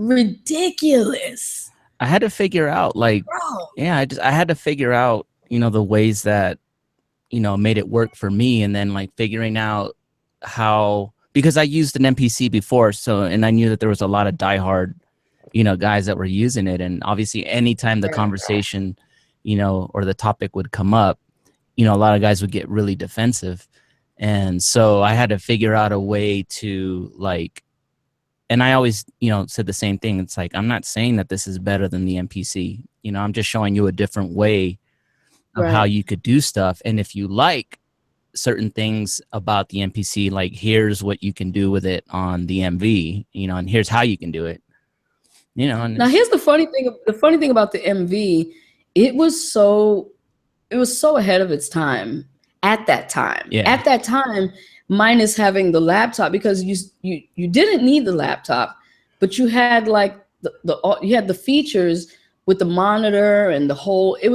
ridiculous. I had to figure out, like, Bro. yeah, I had to figure out, the ways that, made it work for me. And then like figuring out how, because I used an MPC before. So, and I knew that there was a lot of diehard, guys that were using it. And obviously anytime the conversation, or the topic would come up, a lot of guys would get really defensive. And so I had to figure out a way to like, and I always, said the same thing. It's like, I'm not saying that this is better than the MPC. I'm just showing you a different way of how you could do stuff. And if you like certain things about the MPC, like here's what you can do with it on the MV, and here's how you can do it. And now here's the funny thing. The funny thing about the MV, it was so ahead of its time at that time. Yeah. At that time, minus having the laptop, because you didn't need the laptop, but you had like you had the features with the monitor and the whole. It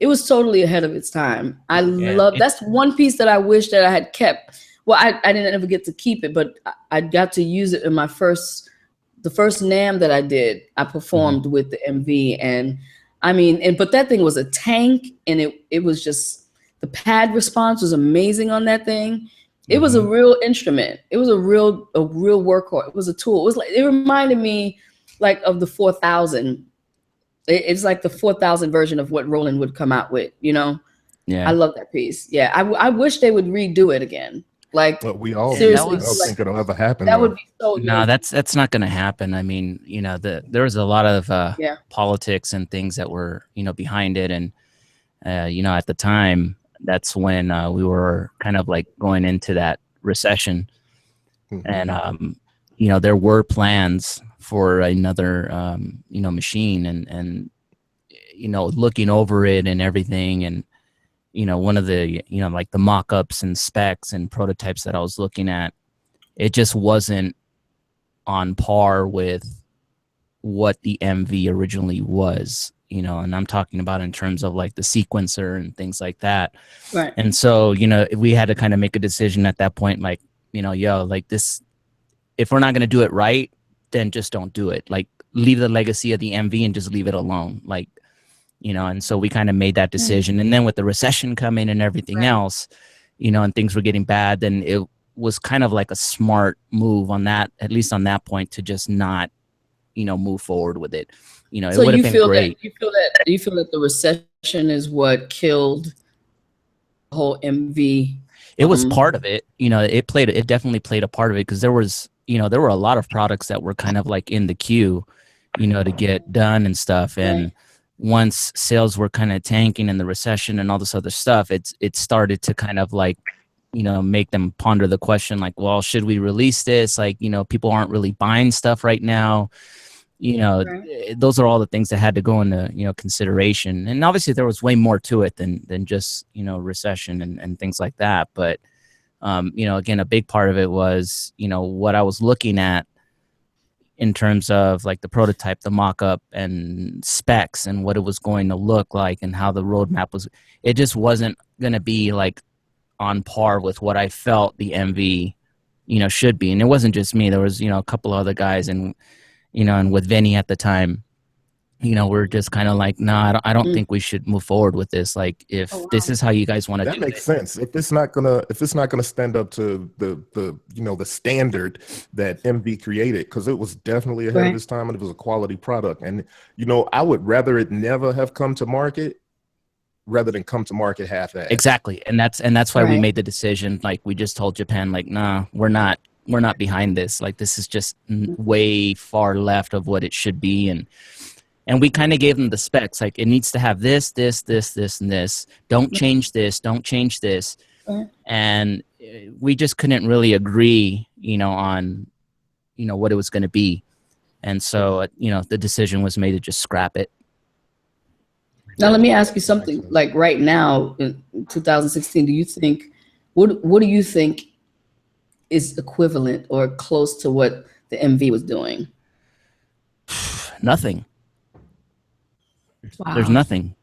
was totally ahead of its time. I love that's one piece that I wish that I had kept. Well, I didn't ever get to keep it, but I got to use it in the first NAMM that I did. I performed with the MV, and I mean, but that thing was a tank, and it was just, the pad response was amazing on that thing. It was a real instrument. It was a real workhorse. It was a tool. It was like, it reminded me like of the 4000. It's like the 4000 version of what Roland would come out with, Yeah. I love that piece. Yeah. I wish they would redo it again. Like, but we all seriously, don't think it'll ever happen. That would be so good. No, that's not going to happen. I mean, there was a lot of politics and things that were, behind it. And, at the time, that's when we were kind of like going into that recession. And, there were plans for another, machine and, looking over it and everything. And, one of the, like the mock-ups and specs and prototypes that I was looking at, it just wasn't on par with what the MV originally was, and I'm talking about in terms of like the sequencer and things like that. Right. And so, we had to kind of make a decision at that point, like, like this, if we're not going to do it right, then just don't do it. Like, leave the legacy of the MV and just leave it alone. Like, and so we kind of made that decision. And then with the recession coming and everything else, and things were getting bad, then it was kind of like a smart move on that, at least on that point, to just not, move forward with it. It so would have been great. You feel that the recession is what killed the whole MV. It was part of it. It definitely played a part of it, because there was, there were a lot of products that were kind of like in the queue, to get done and stuff. And once sales were kind of tanking in the recession and all this other stuff, it started to kind of like, make them ponder the question, like, well, should we release this? Like, people aren't really buying stuff right now. Those are all the things that had to go into, consideration. And obviously there was way more to it than just, recession and things like that. But, again, a big part of it was, what I was looking at in terms of like the prototype, the mock-up and specs and what it was going to look like and how the roadmap was. It just wasn't going to be like on par with what I felt the MV, should be. And it wasn't just me. There was, a couple of other guys, and, and with Vinny at the time, we're just kind of like, nah, I don't think we should move forward with this. Like, if this is how you guys want to do it. That makes sense. If it's not gonna stand up to the standard that MV created, because it was definitely ahead of its time, and it was a quality product. And I would rather it never have come to market rather than come to market half-assed. Exactly. And that's why we made the decision. Like, we just told Japan, like, nah, we're not behind this. Like, this is just way far left of what it should be. And we kind of gave them the specs, like, it needs to have this, this, this, this, and this. Don't change this. Don't change this. And we just couldn't really agree, on, what it was going to be. And so, the decision was made to just scrap it. Now, let me ask you something. Like, right now, in 2016, do you think, what do you think is equivalent or close to what the MV was doing? Nothing. Wow. There's nothing.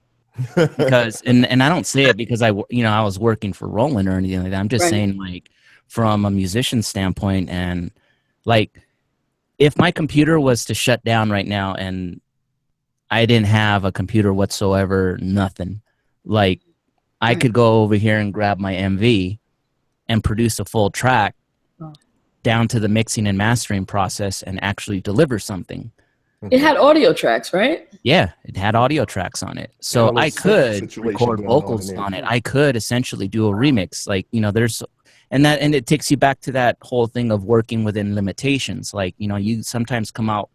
Because and I don't say it because I was working for Roland or anything like that. I'm just saying, like, from a musician standpoint, and like, if my computer was to shut down right now and I didn't have a computer whatsoever, nothing, like I could go over here and grab my MV and produce a full track down to the mixing and mastering process and actually deliver something. It had audio tracks, right? Yeah, it had audio tracks on it. So I could record vocals on it. I could essentially do a remix. Like, you know, and it takes you back to that whole thing of working within limitations. Like, you know, you sometimes come out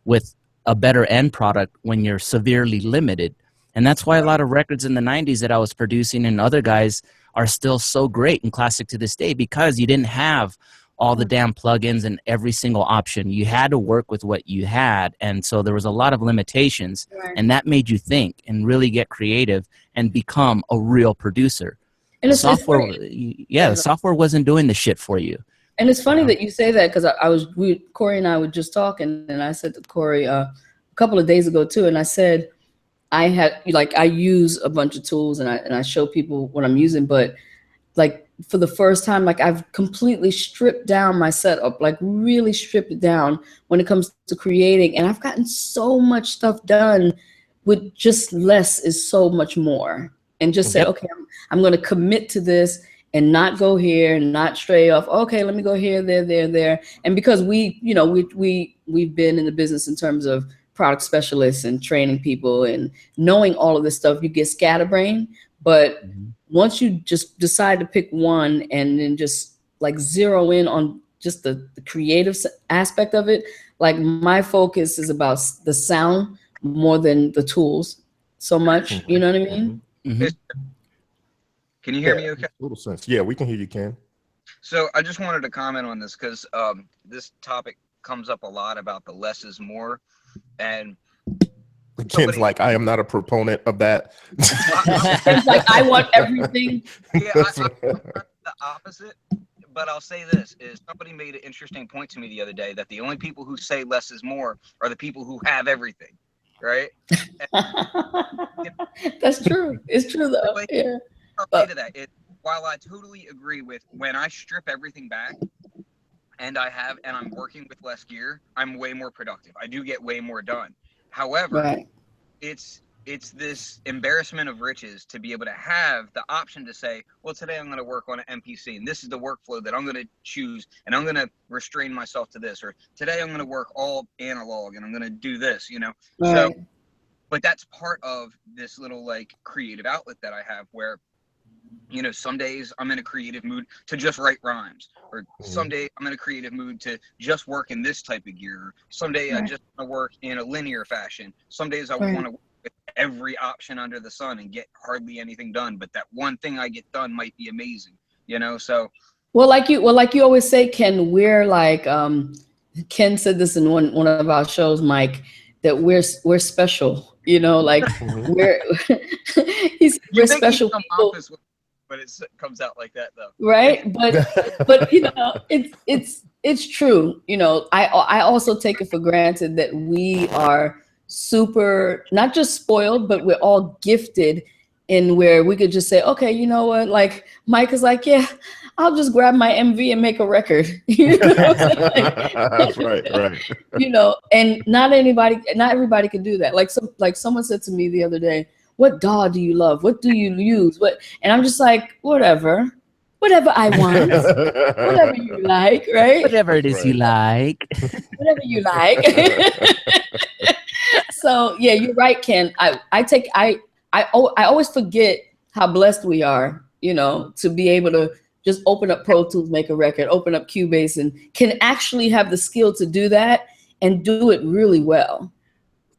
with a better end product when you're severely limited. And that's why a lot of records in the 90s that I was producing and other guys are still so great and classic to this day, because you didn't have all the damn plugins and every single option. You had to work with what you had. And so there was a lot of limitations, and that made you think and really get creative and become a real producer. And the software wasn't doing the shit for you. And it's funny that you say that, because Corey and I were just talking, and I said to Corey a couple of days ago too, and I said, I use a bunch of tools and I show people what I'm using, but like for the first time, like I've completely stripped down my setup, like really stripped it down when it comes to creating. And I've gotten so much stuff done with just less is so much more. And just say, okay, I'm going to commit to this and not go here and not stray off. Okay, let me go here, there. And because we've been in the business in terms of product specialists and training people and knowing all of this stuff, you get scatterbrained. But once you just decide to pick one and then just like zero in on just the creative aspect of it, like my focus is about the sound more than the tools so much. You know what I mean? Can you hear me okay? Total sense. Yeah, we can hear you, Ken. So I just wanted to comment on this because this topic comes up a lot about the less is more. And Ken's like, I am not a proponent of that. It's like, I want everything. Yeah, I'm the opposite. But I'll say this, is somebody made an interesting point to me the other day that the only people who say less is more are the people who have everything, right? That's true. It's true though. Yeah. I'll say to that, while I totally agree with when I strip everything back and I'm working with less gear, I'm way more productive. I do get way more done. However, it's this embarrassment of riches to be able to have the option to say, well, today I'm going to work on an MPC and this is the workflow that I'm going to choose and I'm going to restrain myself to this, or today I'm going to work all analog and I'm going to do this, you know? So, but that's part of this little like creative outlet that I have where, you know, some days I'm in a creative mood to just write rhymes, or someday I'm in a creative mood to just work in this type of gear. Someday I just want to work in a linear fashion. Some days I want to work with every option under the sun and get hardly anything done. But that one thing I get done might be amazing, you know? So, like you always say, Ken, we're like, Ken said this in one of our shows, Mike, that we're special, you know, like we're special people. But it comes out like that though. Right. But you know, it's true. You know, I also take it for granted that we are super, not just spoiled, but we're all gifted in where we could just say, okay, you know what? Like Mike is like, yeah, I'll just grab my MV and make a record. You know what I'm saying? Right. You know, and not everybody can do that. Like someone said to me the other day, what DAW do you love? What do you use? And I'm just like, whatever I want, whatever you like, right? Whatever it is you like. Whatever you like. So yeah, you're right, Ken. I always forget how blessed we are, you know, to be able to just open up Pro Tools, make a record, open up Cubase, and can actually have the skill to do that and do it really well.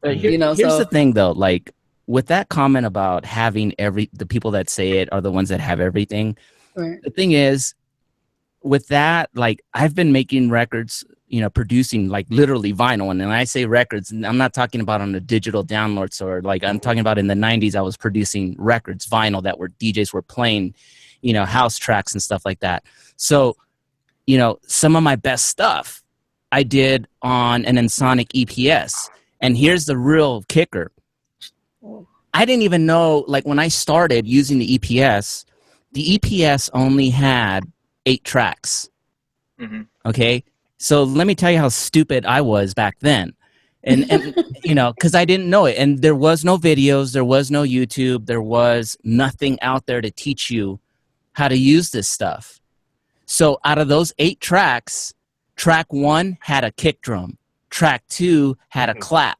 You know, here's the thing though, like, with that comment about having the people that say it are the ones that have everything. Right. The thing is, with that, like I've been making records, you know, producing like literally vinyl. And when I say records, I'm not talking about on the digital downloads, or like I'm talking about in the 90s, I was producing records, vinyl, that were DJs were playing, you know, house tracks and stuff like that. So, you know, some of my best stuff I did on an Ensoniq EPS. And here's the real kicker. I didn't even know, like when I started using the EPS only had 8 tracks. Okay. So let me tell you how stupid I was back then. And you know, because I didn't know it. And there was no videos, there was no YouTube, there was nothing out there to teach you how to use this stuff. So out of those 8 tracks, track 1 had a kick drum, track 2 had a clap,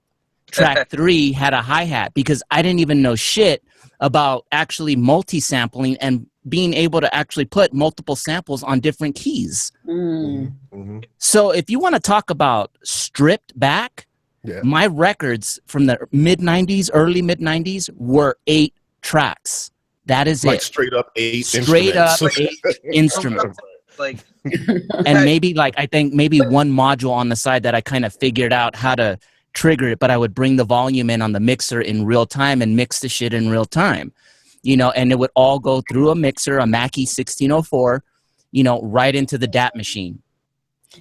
track 3 had a hi-hat, because I didn't even know shit about actually multi-sampling and being able to actually put multiple samples on different keys. So if you want to talk about stripped back, my records from the mid-90s, early mid-90s were 8 tracks. That is like it. Straight up 8 instruments. Like, And maybe like, I think maybe one module on the side that I kind of figured out how to trigger it, but I would bring the volume in on the mixer in real time and mix the shit in real time, you know, and it would all go through a mixer, a Mackie 1604, you know, right into the DAT machine.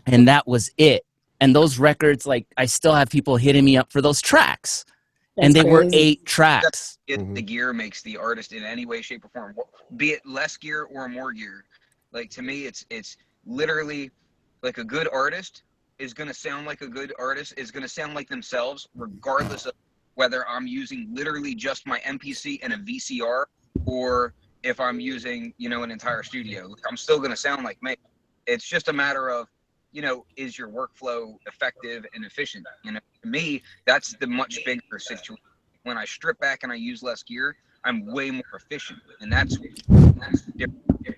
And that was it. And those records, like, I still have people hitting me up for those tracks. And they were 8 tracks. The gear makes the artist in any way, shape, or form, be it less gear or more gear. Like, to me, it's literally like a good artist is going to sound like a good artist, is going to sound like themselves, regardless of whether I'm using literally just my MPC and a VCR, or if I'm using, you know, an entire studio. I'm still going to sound like me. It's just a matter of, you know, is your workflow effective and efficient? You know, to me, that's the much bigger situation. When I strip back and I use less gear, I'm way more efficient, and that's different.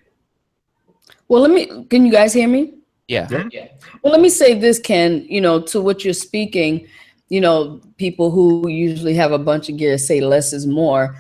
Well, can you guys hear me? Yeah. Well, let me say this, Ken, you know, to what you're speaking, you know, people who usually have a bunch of gear say less is more.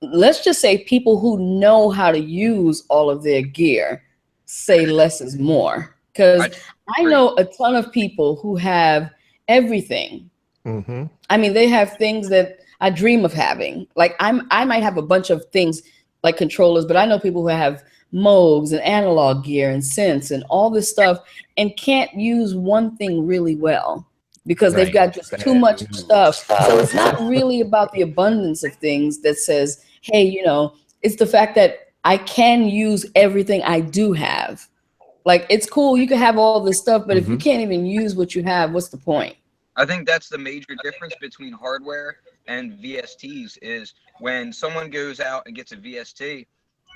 Let's just say people who know how to use all of their gear say less is more. Because I know a ton of people who have everything. I mean, they have things that I dream of having. Like, I might have a bunch of things like controllers, but I know people who have Moogs and analog gear and synths and all this stuff and can't use one thing really well because they've got just too much stuff. So it's not really about the abundance of things that says, hey, you know, it's the fact that I can use everything I do have. Like, it's cool, you can have all this stuff, but if you can't even use what you have, what's the point? I think that's the major difference between hardware and VSTs is when someone goes out and gets a VST,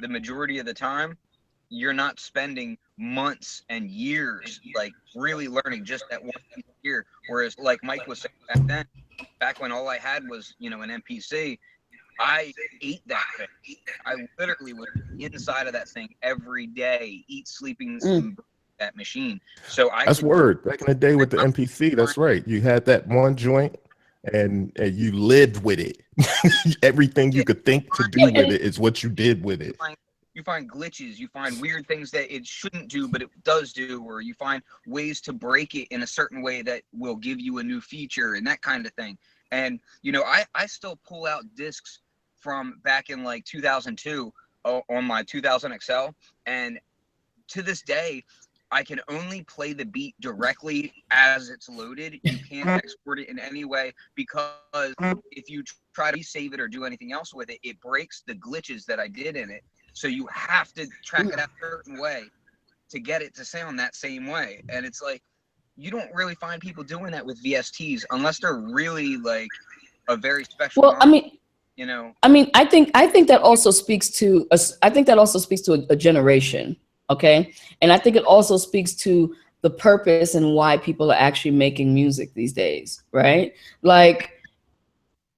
the majority of the time, you're not spending months and years like really learning just that one piece of gear. Whereas, like Mike was saying back then, back when all I had was, you know, an MPC, I ate that thing. I literally was inside of that thing every day, sleeping that machine. So that's word. Back in the day with the MPC, that's right. You had that one joint and you lived with it. Everything you could think to do with it is what you did with it. You find glitches, you find weird things that it shouldn't do, but it does do, or you find ways to break it in a certain way that will give you a new feature and that kind of thing. And, you know, I still pull out discs from back in like 2002 on my 2000 XL. And to this day, I can only play the beat directly as it's loaded. You can't export it in any way because if you try to save it or do anything else with it, it breaks the glitches that I did in it. So you have to track it out a certain way to get it to sound that same way. And it's like, you don't really find people doing that with VSTs unless they're really like a very special. Well, I mean, you know, I think that also speaks to a generation. Okay. And I think it also speaks to the purpose and why people are actually making music these days. Right. Like,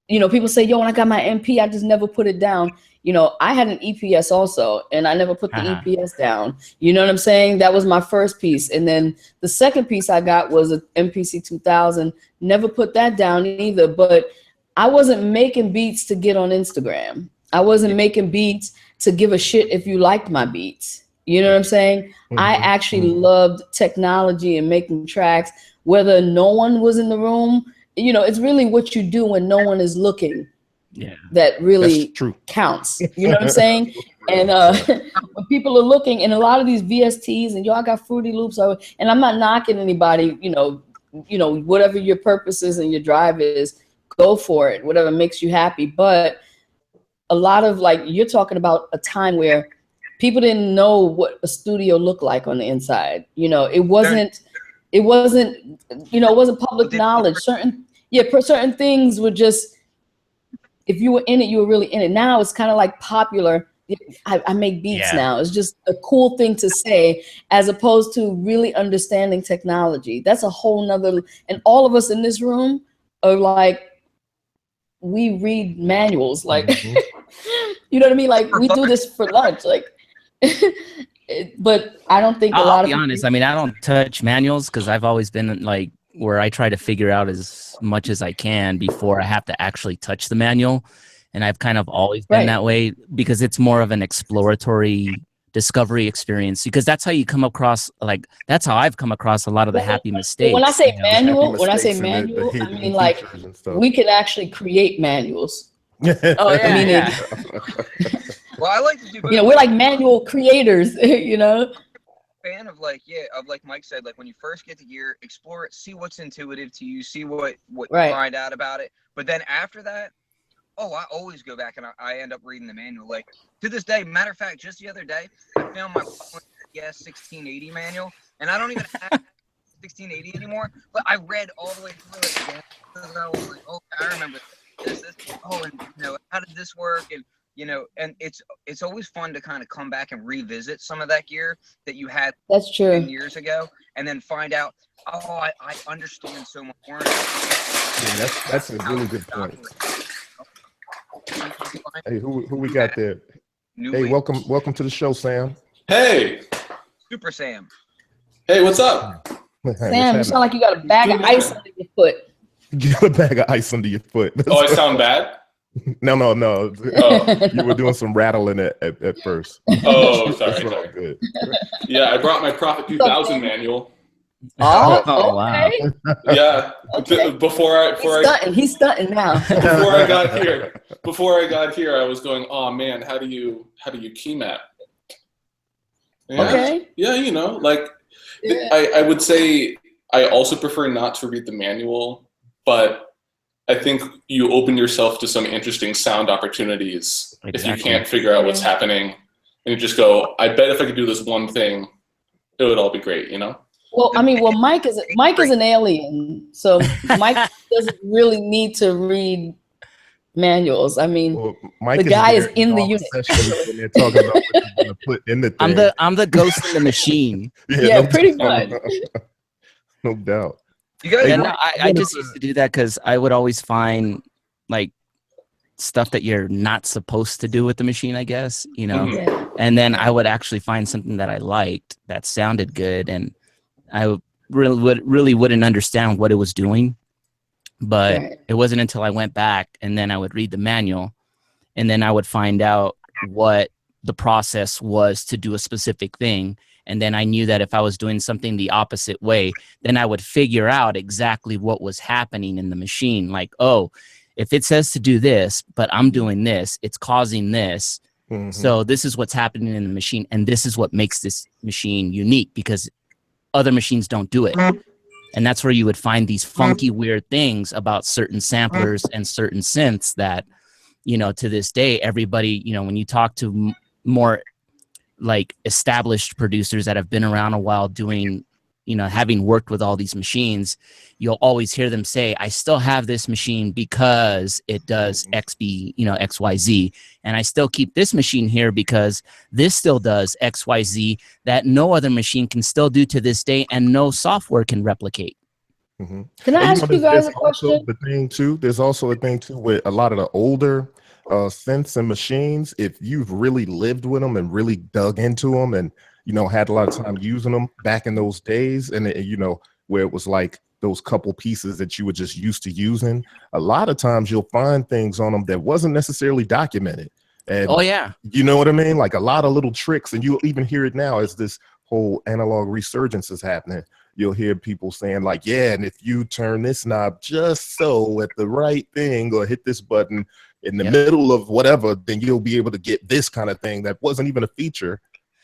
you know, people say, yo, when I got my MP, I just never put it down. You know, I had an EPS also, and I never put the EPS down. You know what I'm saying? That was my first piece. And then the second piece I got was an MPC 2000. Never put that down either. But I wasn't making beats to get on Instagram. I wasn't making beats to give a shit if you liked my beats. You know what I'm saying? I actually loved technology and making tracks, whether no one was in the room. You know, it's really what you do when no one is looking. Yeah, that really counts. You know what I'm saying? And when people are looking, and a lot of these VSTs, and y'all got Fruity Loops, and I'm not knocking anybody. You know, whatever your purpose is and your drive is, go for it. Whatever makes you happy. But a lot of, like, you're talking about a time where people didn't know what a studio looked like on the inside. You know, it wasn't you know, it wasn't public knowledge. Certain things were just, if you were in it, you were really in it. Now it's kind of like popular. I make beats now. It's just a cool thing to say, as opposed to really understanding technology. That's a whole nother, and all of us in this room are like, we read manuals, like, you know what I mean? Like, we do this for lunch, like, but I don't think I'll be honest. I mean, I don't touch manuals because I've always been like where I try to figure out as much as I can before I have to actually touch the manual. And I've kind of always been that way because it's more of an exploratory discovery experience, because that's how you come across, like, that's how I've come across a lot of the happy mistakes. When I say manual, I mean like we can actually create manuals. Oh yeah, I mean, well, I like to do, you know, we're like manual creators, you know. Fan of like, of like Mike said, like when you first get the gear, explore it, see what's intuitive to you, see what you find out about it. But then after that, I always go back and I end up reading the manual. Like to this day, matter of fact, just the other day, I found my 1680 manual, and I don't even have 1680 anymore. But I read all the way through it again because I was like, oh, I remember this. Oh, and you know, how did this work? And you know, and it's always fun to kind of come back and revisit some of that gear that you had 10 years ago, and then find out, oh, I understand so much more. Yeah, that's a really good point. Hey, who we got there? Hey, welcome to the show, Sam. Hey, Super Sam. Hey, what's up? Sam, you sound like you got a bag of ice under your foot. You got a bag of ice under your foot. Oh, I sound bad? No. Oh. You were doing some rattling at first. Oh, sorry. Good. Yeah, I brought my Prophet 2000 manual. Oh, okay. Yeah. Okay. He's stunting now. Before I got here, I was going, oh man, how do you key map? Yeah. Okay. Yeah, you know, like I would say I also prefer not to read the manual, but I think you open yourself to some interesting sound opportunities if you can't figure out what's happening, and you just go, I bet if I could do this one thing, it would all be great, you know? Well, I mean, Mike is an alien, so Mike doesn't really need to read manuals. I mean, the guy is in the unit. When they're talking about what you're gonna put in the thing. I'm the ghost in the machine. Yeah, pretty much. No doubt. I just used to do that because I would always find like stuff that you're not supposed to do with the machine, I guess, you know. And then I would actually find something that I liked that sounded good, and I really wouldn't understand what it was doing. But it wasn't until I went back and then I would read the manual, and then I would find out what the process was to do a specific thing. And then I knew that if I was doing something the opposite way, then I would figure out exactly what was happening in the machine. Like, oh, if it says to do this, but I'm doing this, it's causing this. So this is what's happening in the machine. And this is what makes this machine unique, because other machines don't do it. And that's where you would find these funky, weird things about certain samplers and certain synths that, you know, to this day, everybody, you know, when you talk to more like established producers that have been around a while doing, you know, having worked with all these machines, you'll always hear them say, I still have this machine because it does XYZ. And I still keep this machine here because this still does XYZ that no other machine can still do to this day and no software can replicate. Can I ask you guys a question? There's also a thing too with a lot of the older synths and machines. If you've really lived with them and really dug into them and, you know, had a lot of time using them back in those days, and you know, where it was like those couple pieces that you were just used to using, a lot of times you'll find things on them that wasn't necessarily documented. And you know what I mean? Like a lot of little tricks, and you'll even hear it now as this whole analog resurgence is happening. You'll hear people saying like, yeah, and if you turn this knob just so at the right thing or hit this button in the middle of whatever, then you'll be able to get this kind of thing that wasn't even a feature.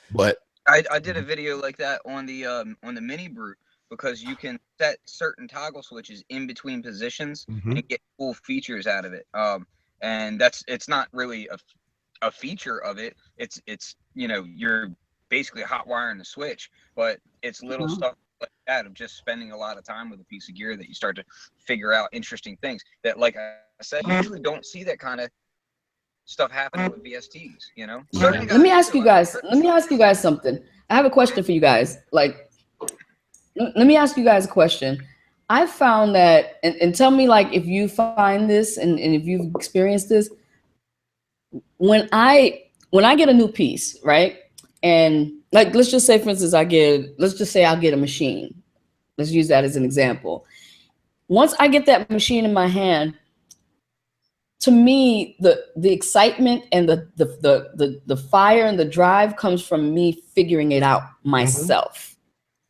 But I did a video like that on the mini brute, because you can set certain toggle switches in between positions and get cool features out of it. And it's not really a feature of it. It's you know, you're basically hot wiring the switch, but it's little stuff like that of just spending a lot of time with a piece of gear that you start to figure out interesting things that, like I said, you usually don't see that kind of stuff happening with VSTs, you know. Let me ask you guys something. I have a question for you guys. Like, let me ask you guys a question. I found that, and tell me like if you find this and if you've experienced this, when I get a new piece, right? And like, let's just say, for instance, I'll get a machine. Let's use that as an example. Once I get that machine in my hand, to me, the excitement and the fire and the drive comes from me figuring it out myself,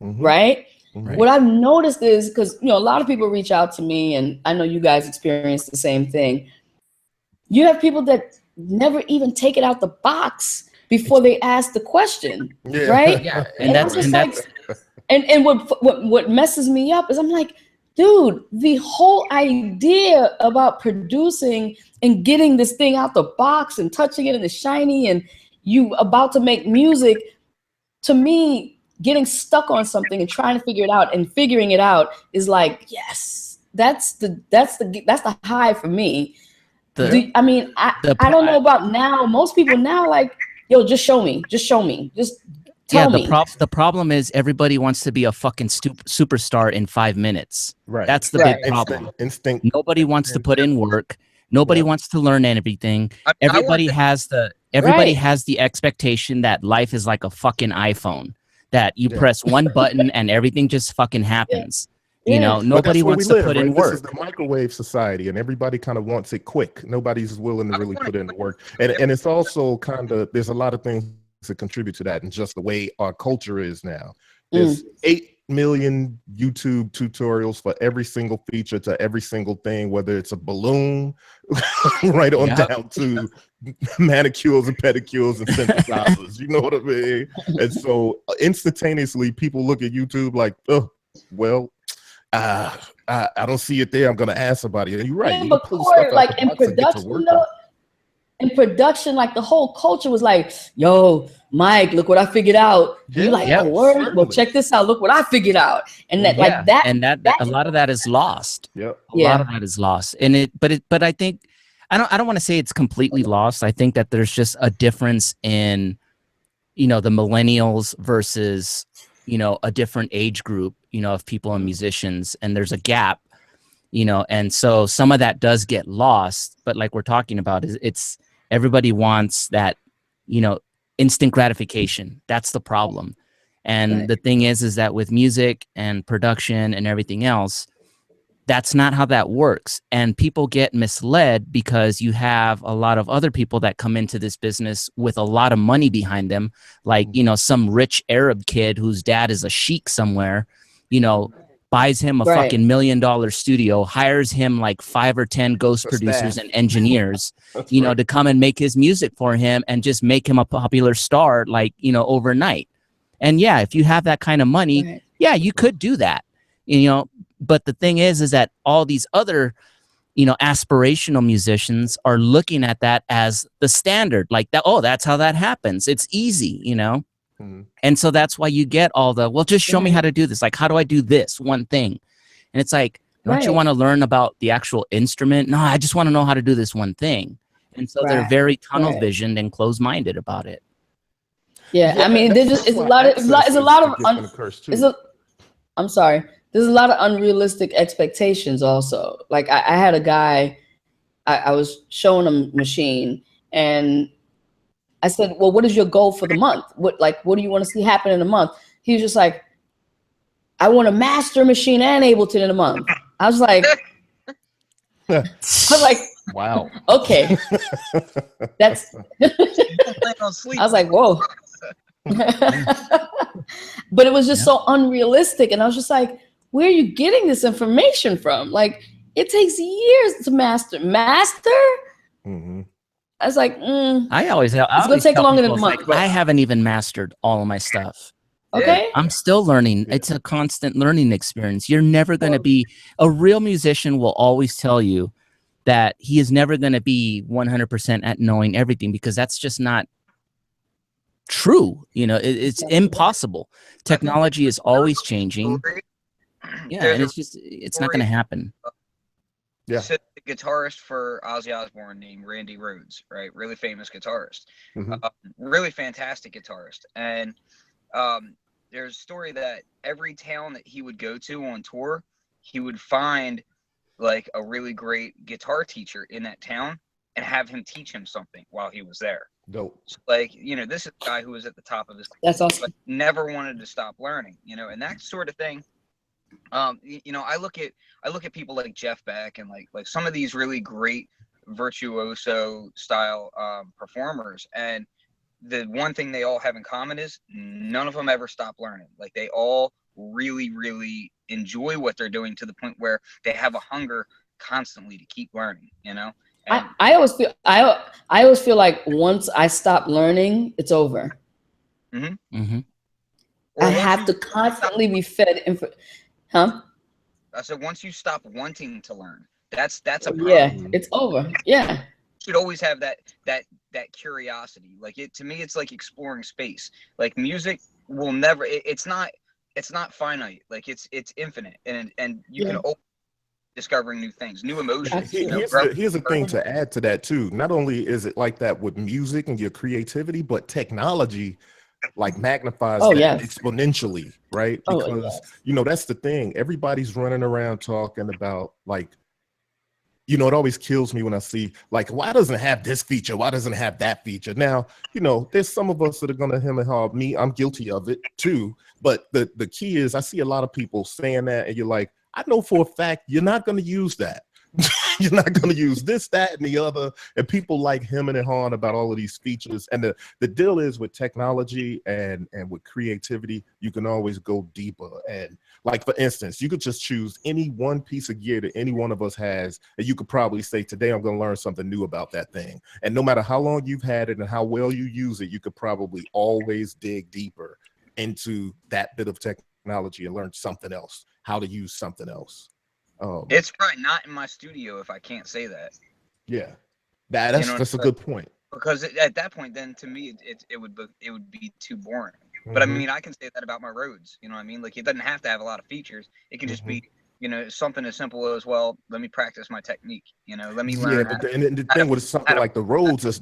right? What I've noticed is, because a lot of people reach out to me, and I know you guys experience the same thing. You have people that never even take it out the box before they ask the question, right? Yeah, and what messes me up is I'm like, dude, the whole idea about producing and getting this thing out the box and touching it and it's shiny and you about to make music, to me, getting stuck on something and trying to figure it out and figuring it out is like, yes, that's the high for me. I don't know about now. Most people now like, yo, just show me, just tell me. The problem is everybody wants to be a fucking superstar in 5 minutes. Right. That's the big problem. Instinct. Nobody wants to put in work. Nobody wants to learn everything. Everybody has the expectation that life is like a fucking iPhone, that you press one button and everything just fucking happens. You know, nobody wants to put in work. This is the microwave society, and everybody kind of wants it quick. Nobody's willing to really put in the work. And it's also kind of, there's a lot of things to contribute to that, and just the way our culture is now. There's 8 million YouTube tutorials for every single feature to every single thing, whether it's a balloon right on down to manicures and pedicures and synthesizers. You know what I mean? And so instantaneously people look at YouTube like, oh, well, I don't see it there. I'm gonna ask somebody. And you're right. Yeah, but Corey, like in production, like the whole culture was like, yo, Mike, look what I figured out. You're like, oh, word? Well, check this out. Look what I figured out. And that, like that, and that a lot of that is lost. Yep. A lot of that is lost. And but I think I don't want to say it's completely lost. I think that there's just a difference in, the millennials versus, a different age group, of people and musicians, and there's a gap, and so some of that does get lost. But like we're talking about, it's everybody wants that, instant gratification. That's the problem. And the thing is that with music and production and everything else, that's not how that works. And people get misled because you have a lot of other people that come into this business with a lot of money behind them. Like, some rich Arab kid whose dad is a sheik somewhere, buys him a fucking $1 million studio, hires him like 5 or 10 ghost producers and engineers, to come and make his music for him and just make him a popular star, like, overnight. And yeah, if you have that kind of money, you could do that, but the thing is that all these other, aspirational musicians are looking at that as the standard, like that. Oh, that's how that happens. It's easy, And so that's why you get all the, well, just show me how to do this. Like, how do I do this one thing? And it's like, don't you want to learn about the actual instrument? No, I just want to know how to do this one thing. And so they're very tunnel visioned and closed-minded about it. I mean, there's a lot of there's a lot of unrealistic expectations also. Like I had a guy, I was showing him a machine, and I said, well, what is your goal for the month? What do you want to see happen in a month? He was just like, I want to master machine and Ableton in a month. I was like, wow. Okay. That's, I was like, whoa. But it was just so unrealistic. And I was just like, where are you getting this information from? Like, it takes years to master. Mm-hmm. I was like, it's gonna take longer than a month. Like, I haven't even mastered all of my stuff. Okay. I'm still learning. It's a constant learning experience. You're never going to be a real musician will always tell you that he is never going to be 100% at knowing everything, because that's just not true. You know, it's impossible. Technology is always changing. Yeah, and it's not going to happen. Yeah. So the guitarist for Ozzy Osbourne named Randy Rhoads, right? Really famous guitarist. Really fantastic guitarist. And there's a story that every town that he would go to on tour, he would find like a really great guitar teacher in that town and have him teach him something while he was there. Dope. So, like, you know, this is a guy who was at the top of his That's awesome. but never wanted to stop learning, you know, and that sort of thing. You know, I look at people like Jeff Beck and like some of these really great virtuoso style performers, and the one thing they all have in common is none of them ever stop learning. Like, they all really enjoy what they're doing to the point where they have a hunger constantly to keep learning, you know. And I always feel like once I stop learning, it's over. I have to constantly be fed I said once you stop wanting to learn, that's a problem. Yeah, it's over. Yeah. You should always have that curiosity. Like, to me, it's like exploring space. Like, music will never, it's not finite. Like, it's infinite, and you can always discovering new things, new emotions. Here's the thing to add to that too. Not only is it like that with music and your creativity, but technology like magnifies that exponentially, right? Because you know, that's the thing. Everybody's running around talking about, like, you know, it always kills me when I see, like, why doesn't it have this feature? Why doesn't it have that feature? Now, you know, there's some of us that are gonna hem and haw. Me, I'm guilty of it too. But the key is, I see a lot of people saying that, and you're like, I know for a fact you're not gonna use that. You're not going to use this, that, and the other. And people like hemming and hawing about all of these features. And the deal is, with technology and with creativity, you can always go deeper. And like, for instance, you could just choose any one piece of gear that any one of us has, and you could probably say, today I'm going to learn something new about that thing. And no matter how long you've had it and how well you use it, you could probably always dig deeper into that bit of technology and learn something else, how to use something else. It's probably not in my studio if I can't say that. Yeah, that's a good point. Because at that point, then to me, it would be too boring. But I mean, I can say that about my Rhodes. You know what I mean? Like, it doesn't have to have a lot of features. It can just be, you know, something as simple as, well, let me practice my technique. You know, let me learn. Yeah, but the thing with something like the Rhodes is,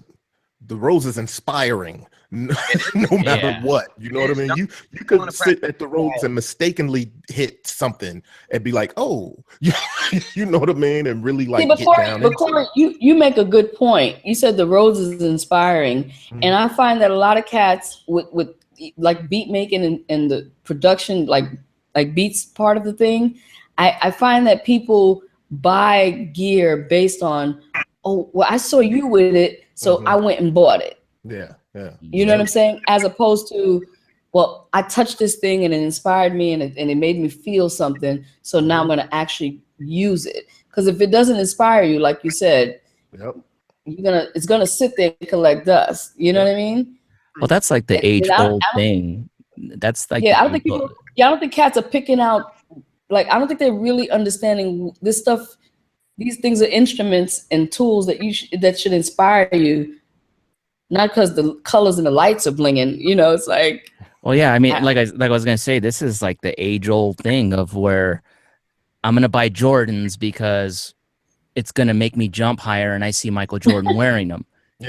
the Rhodes is inspiring, no matter what. You know what I mean? You could sit at the Rhodes and mistakenly hit something and be like, oh, you know what I mean? And really, like, get down. But Corey, you make a good point. You said the Rhodes is inspiring. And I find that a lot of cats with like beat making and the production, like beats part of the thing, I find that people buy gear based on, oh, well, I saw you with it, so I went and bought it. Yeah. You know what I'm saying? As opposed to, well, I touched this thing and it inspired me and it made me feel something, so now I'm going to actually use it. Because if it doesn't inspire you, like you said, it's gonna sit there and collect dust. You know what I mean? Well, that's like the age-old thing. That's like, I don't think cats are picking out. Like, I don't think they're really understanding this stuff. These things are instruments and tools that that should inspire you, not because the colors and the lights are blinging. You know, it's like. Well, yeah, I mean, like I was gonna say, this is like the age-old thing of where I'm gonna buy Jordans because it's gonna make me jump higher, and I see Michael Jordan wearing them.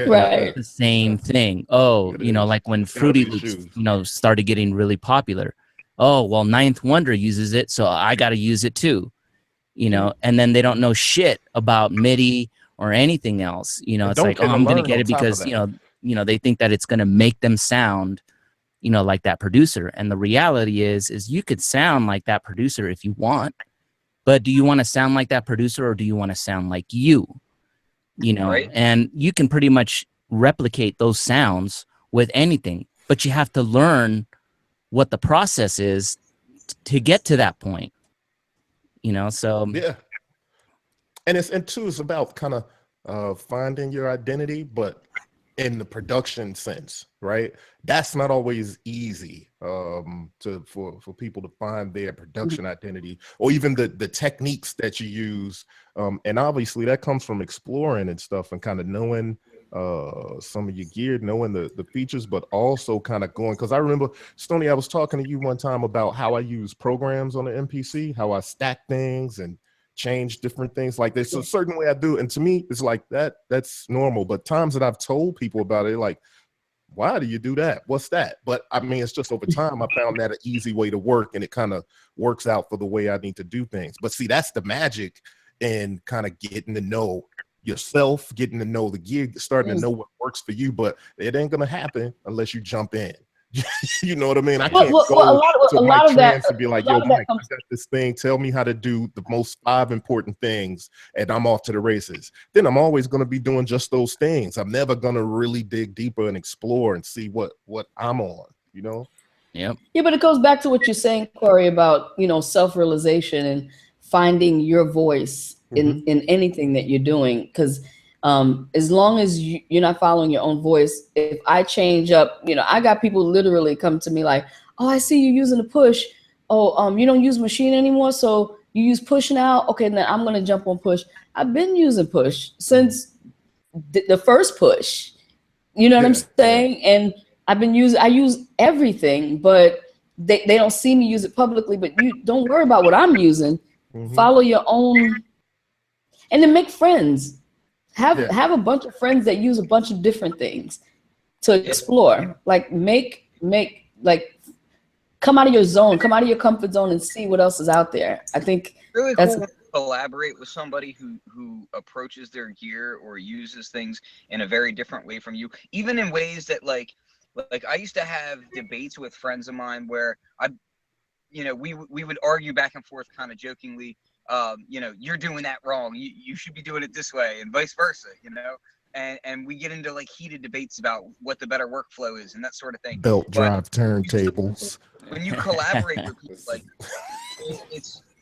Right. The same thing. Oh, you know, like when Fruity Loops, you know, started getting really popular. Oh, well, Ninth Wonder uses it, so I got to use it too. You know, and then they don't know shit about MIDI or anything else. You know, it's like, oh, I'm gonna get it because you know they think that it's gonna make them sound, you know, like that producer. And the reality is you could sound like that producer if you want, but do you want to sound like that producer, or do you want to sound like you? You know, and you can pretty much replicate those sounds with anything, but you have to learn what the process is to get to that point. You know, so yeah, and it's about kind of finding your identity, but in the production sense, right? That's not always easy for people to find their production identity, or even the techniques that you use. And obviously that comes from exploring and stuff and kind of knowing some of your gear, knowing the features, but also kind of going, because I remember, Stoni, I was talking to you one time about how I use programs on the MPC, how I stack things and change different things like this. So a certain way I do, and to me it's like that's normal, but times that I've told people about it, like, why do you do that? What's that? But I mean, it's just over time I found that an easy way to work, and it kind of works out for the way I need to do things. But see, that's the magic in kind of getting to know yourself, getting to know the gear, starting to know what works for you. But it ain't gonna happen unless you jump in. You know what I mean? I can't go to Mike Trans and be like, yo, Mike, I got this thing. Tell me how to do the most 5 important things, and I'm off to the races. Then I'm always going to be doing just those things. I'm never going to really dig deeper and explore and see what I'm on, you know? Yep. Yeah, but it goes back to what you're saying, Corey, about, you know, self-realization and finding your voice in anything that you're doing. Because as long as you're not following your own voice, if I change up, you know, I got people literally come to me like, oh, I see you using a push. Oh, you don't use machine anymore, so you use push now? Okay, then I'm going to jump on push. I've been using push since the first push. You know what I'm saying? And I use everything, but they don't see me use it publicly. But you don't worry about what I'm using. Follow your own, and then make friends. Have a bunch of friends that use a bunch of different things to explore. Like like come out of your zone, come out of your comfort zone, and see what else is out there. I think really that's cool to collaborate with somebody who approaches their gear or uses things in a very different way from you, even in ways that like I used to have debates with friends of mine where we would argue back and forth kind of jokingly. You're doing that wrong. You should be doing it this way, and vice versa, you know? And we get into like heated debates about what the better workflow is and that sort of thing. Belt drive turntables. When you collaborate with people, like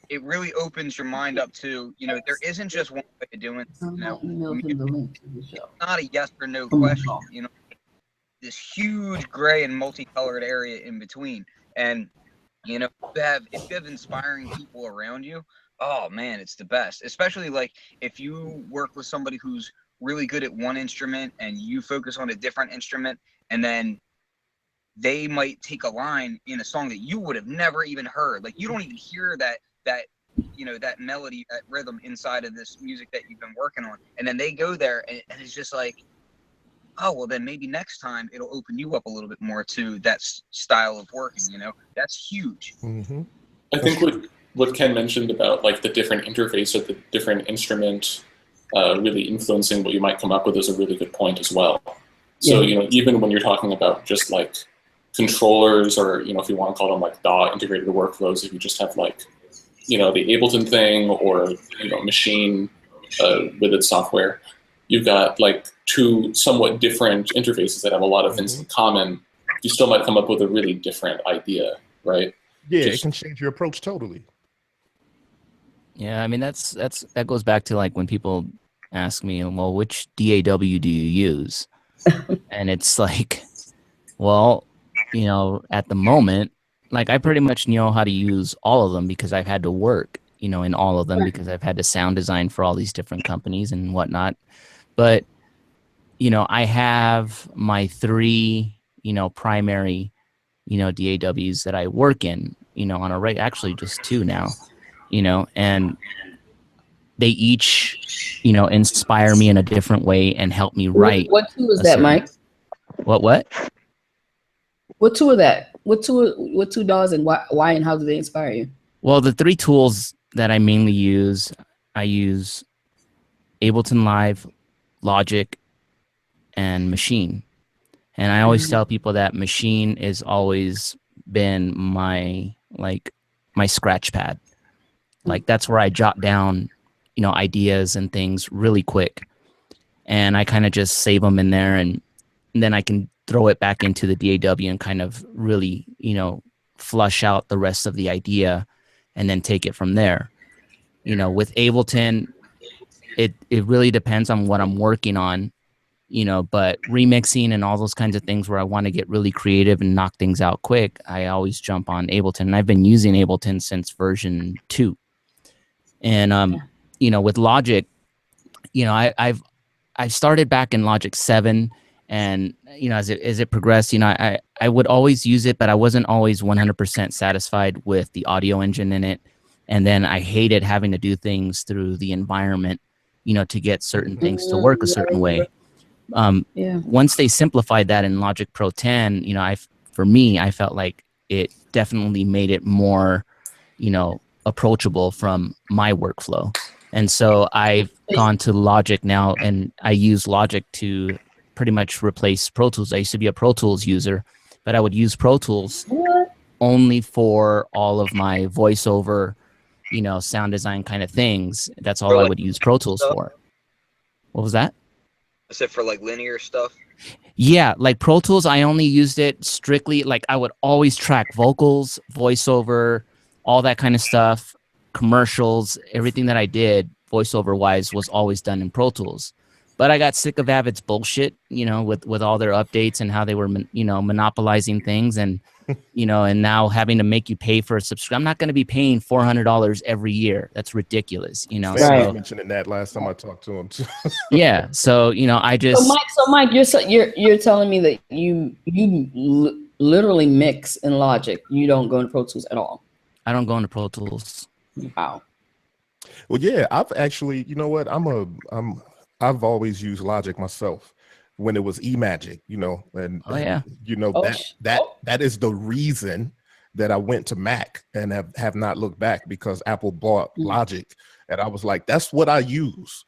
it really opens your mind up to, you know, there isn't just one way of doing it. You know? It's not a yes or no question, you know, this huge gray and multicolored area in between. And, you know, if you have inspiring people around you, oh man, it's the best. Especially like if you work with somebody who's really good at one instrument and you focus on a different instrument, and then they might take a line in a song that you would have never even heard. Like you don't even hear that you know, that melody, that rhythm inside of this music that you've been working on. And then they go there and it's just like, oh, well then maybe next time it'll open you up a little bit more to that style of working, you know? That's huge. I think what Ken mentioned about like the different interface of the different instrument really influencing what you might come up with is a really good point as well. So, you know, even when you're talking about just like controllers, or, you know, if you want to call them like DAW integrated workflows, if you just have like, you know, the Ableton thing or, you know, Machine with its software, you've got like 2 somewhat different interfaces that have a lot of things in common. You still might come up with a really different idea, right? Yeah, it can change your approach totally. Yeah, I mean that goes back to like when people ask me, well, which DAW do you use? And it's like, well, you know, at the moment, like I pretty much know how to use all of them because I've had to work, you know, in all of them because I've had to sound design for all these different companies and whatnot. But, you know, I have my 3, you know, primary, you know, DAWs that I work in, you know, on a actually just 2 now. You know, and they each, you know, inspire me in a different way and help me write. What 2 is that, Mike? What? What 2 of that? What 2 DAWs, and why and how do they inspire you? Well, the 3 tools that I mainly use, I use Ableton Live, Logic, and Machine. And I always tell people that Machine has always been my scratch pad. Like that's where I jot down, you know, ideas and things really quick. And I kind of just save them in there, and then I can throw it back into the DAW and kind of really, you know, flush out the rest of the idea and then take it from there. You know, with Ableton, it really depends on what I'm working on. but remixing and all those kinds of things where I want to get really creative and knock things out quick, I always jump on Ableton. And I've been using Ableton since version 2. And, with Logic, I started back in Logic 7. And, as it progressed, I would always use it, but I wasn't always 100% satisfied with the audio engine in it. And then I hated having to do things through the environment, to get certain things to work a certain way. Once they simplified that in Logic Pro 10, for me, I felt like it definitely made it more, approachable from my workflow. And so I've gone to Logic now, and I use Logic to pretty much replace Pro Tools. I used to be a Pro Tools user, but I would use Pro Tools only for all of my voiceover, sound design kind of things. That's all I would use Pro Tools for. What was that? I said for like linear stuff. Yeah, like Pro Tools, I only used it strictly, like I would always track vocals, voiceover, all that kind of stuff, commercials, everything that I did voiceover wise was always done in Pro Tools. But I got sick of Avid's bullshit, with all their updates and how they were, monopolizing things, and, and now having to make you pay for a subscription. I'm not going to be paying $400 every year. That's ridiculous, Sam was mentioning that last time I talked to him too. Yeah, so I just. So Mike, you're telling me that you literally mix in Logic. You don't go into Pro Tools at all. I don't go into Pro Tools. Wow. Well, yeah, I've actually, I've always used Logic myself when it was eMagic, that is the reason that I went to Mac and have not looked back, because Apple bought Logic, and I was like, that's what I use.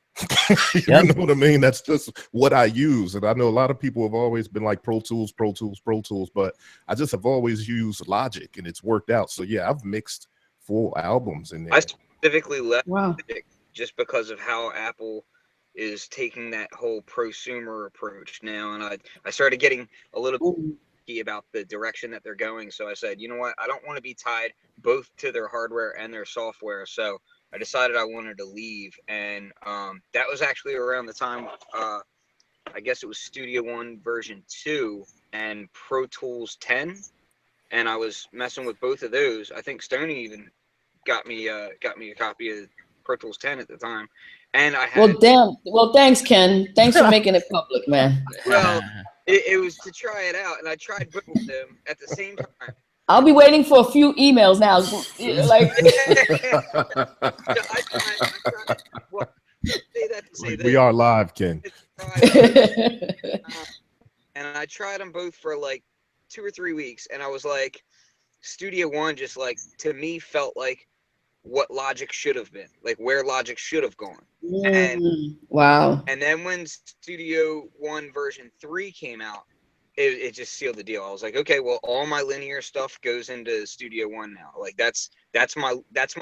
You know what I mean? That's just what I use. And I know a lot of people have always been like Pro Tools, but I just have always used Logic, and it's worked out. So yeah, I've mixed full albums in there. I specifically left Logic just because of how Apple is taking that whole prosumer approach now, and I started getting a little about the direction that they're going. So I said, you know what, I don't want to be tied both to their hardware and their software. So I decided I wanted to leave, and that was actually around the time I guess it was Studio One version 2 and Pro Tools 10, and I was messing with both of those. I think Stoni even got me a copy of Pro Tools 10 at the time. And I had well, thanks, Ken. Thanks for making it public, man. Well, it was to try it out, and I tried both of them at the same time. I'll be waiting for a few emails now. Like, we are live, Ken. And I tried them both for like 2 or 3 weeks, and I was like, Studio One just like to me felt like what Logic should have been, like where Logic should have gone. And wow. And then when Studio One version 3 came out, it just sealed the deal. I was like, okay, well, all my linear stuff goes into Studio One now. Like that's my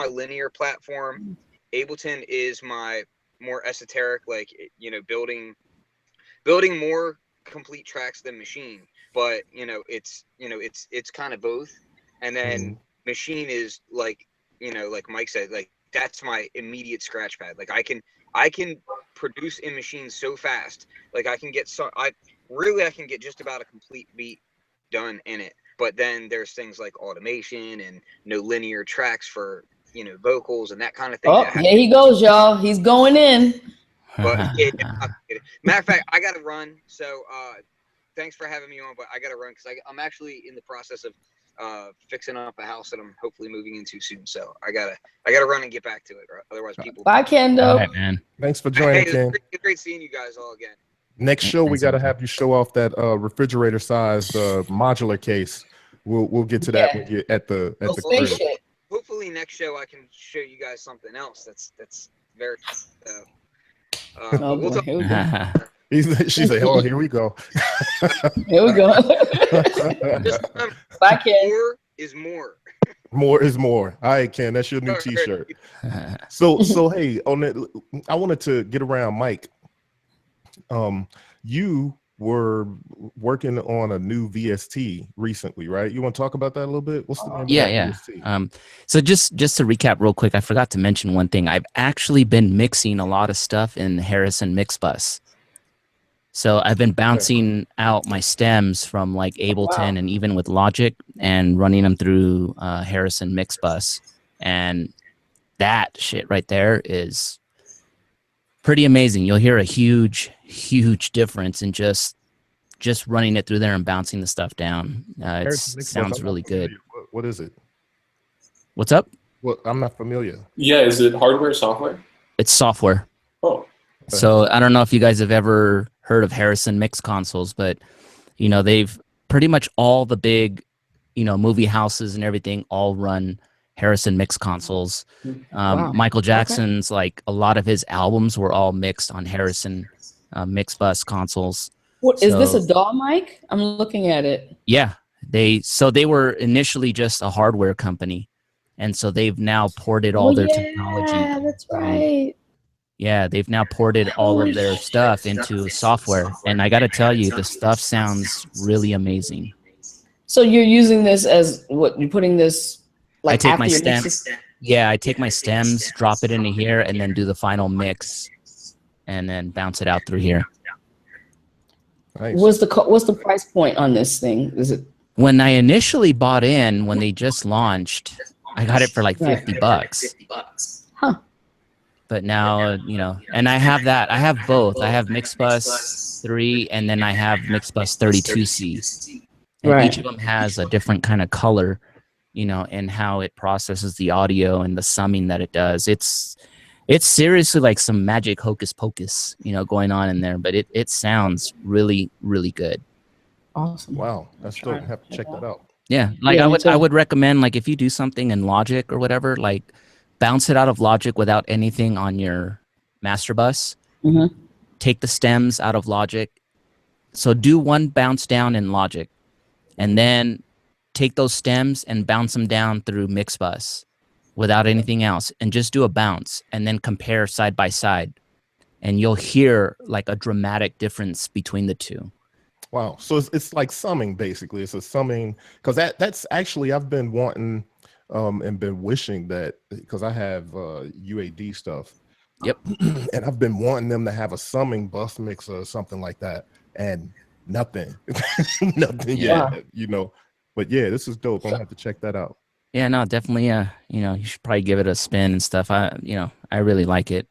linear platform. Ableton is my more esoteric, like, building more complete tracks than Machine. But it's kind of both. And then Machine is like, like Mike said, like that's my immediate scratch pad. Like I can produce in Machine so fast. Like I can get just about a complete beat done in it. But then there's things like automation and no linear tracks for vocals and that kind of thing. Oh, here he goes, y'all. He's going in. But matter of fact, I gotta run. So thanks for having me on, but I gotta run because I'm actually in the process of fixing up a house that I'm hopefully moving into soon. So I gotta run and get back to it. Otherwise, people. Bye, Kendo. All right, man. Thanks for joining, Ken. It's great seeing you guys all again. Next show, we got to have you show off that refrigerator-sized modular case. We'll get to that when you're at the crib. Hopefully, next show I can show you guys something else. That's very. We'll talk. She said, "Oh, here we go." Here we go. Bye, Ken. More is more. More is more. All right, Ken, that's your new T-shirt. So hey, on that, I wanted to get around Mike. You were working on a new VST recently, right? You want to talk about that a little bit? What's the name of that VST? So just to recap real quick, I forgot to mention one thing. I've actually been mixing a lot of stuff in Harrison Mixbus. So I've been bouncing out my stems from like Ableton and even with Logic and running them through Harrison mixbus, and that shit right there is pretty amazing. You'll hear a huge difference in just running it through there and bouncing the stuff down. It sounds really good. What is it? What's up? Well, I'm not familiar. Yeah, is it hardware or software? It's software. Oh. So I don't know if you guys have ever heard of Harrison mix consoles, but they've pretty much all the big, movie houses and everything all run Harrison mix consoles. Michael Jackson's like a lot of his albums were all mixed on Harrison mix bus consoles. What is this, a DAW mic? I'm looking at it. Yeah, they were initially just a hardware company, and so they've now ported all their technology. Yeah, that's right. Yeah, they've now ported all of their stuff into software, and I got to tell you, the stuff sounds really amazing. So you're using this as what? You're putting this like I take after my your stems. Yeah, I take my stems, drop it into here, and then do the final mix, and then bounce it out through here. Nice. What's the price point on this thing? Is it? When I initially bought in, when they just launched, I got it for like $50. Huh. But now, and I have that. I have both. I have mixbus 3, and then I have mixbus 32C. And each of them has a different kind of color, and how it processes the audio and the summing that it does. It's seriously like some magic hocus pocus, going on in there. But it sounds really, really good. Awesome. Wow, I still have to check that out. Yeah, like I would recommend, like, if you do something in Logic or whatever, like, bounce it out of Logic without anything on your master bus. Mm-hmm. Take the stems out of Logic. So do one bounce down in Logic, and then take those stems and bounce them down through mixbus without anything else, and just do a bounce, and then compare side by side, and you'll hear like a dramatic difference between the two. Wow. So it's like summing, basically. It's a summing, because that's actually, I've been wanting and been wishing that, because I have UAD stuff. Yep. And I've been wanting them to have a summing bus mixer or something like that, and nothing. Nothing yet, But yeah, this is dope. I'm gonna have to check that out. Yeah, no, definitely. You should probably give it a spin and stuff. I really like it.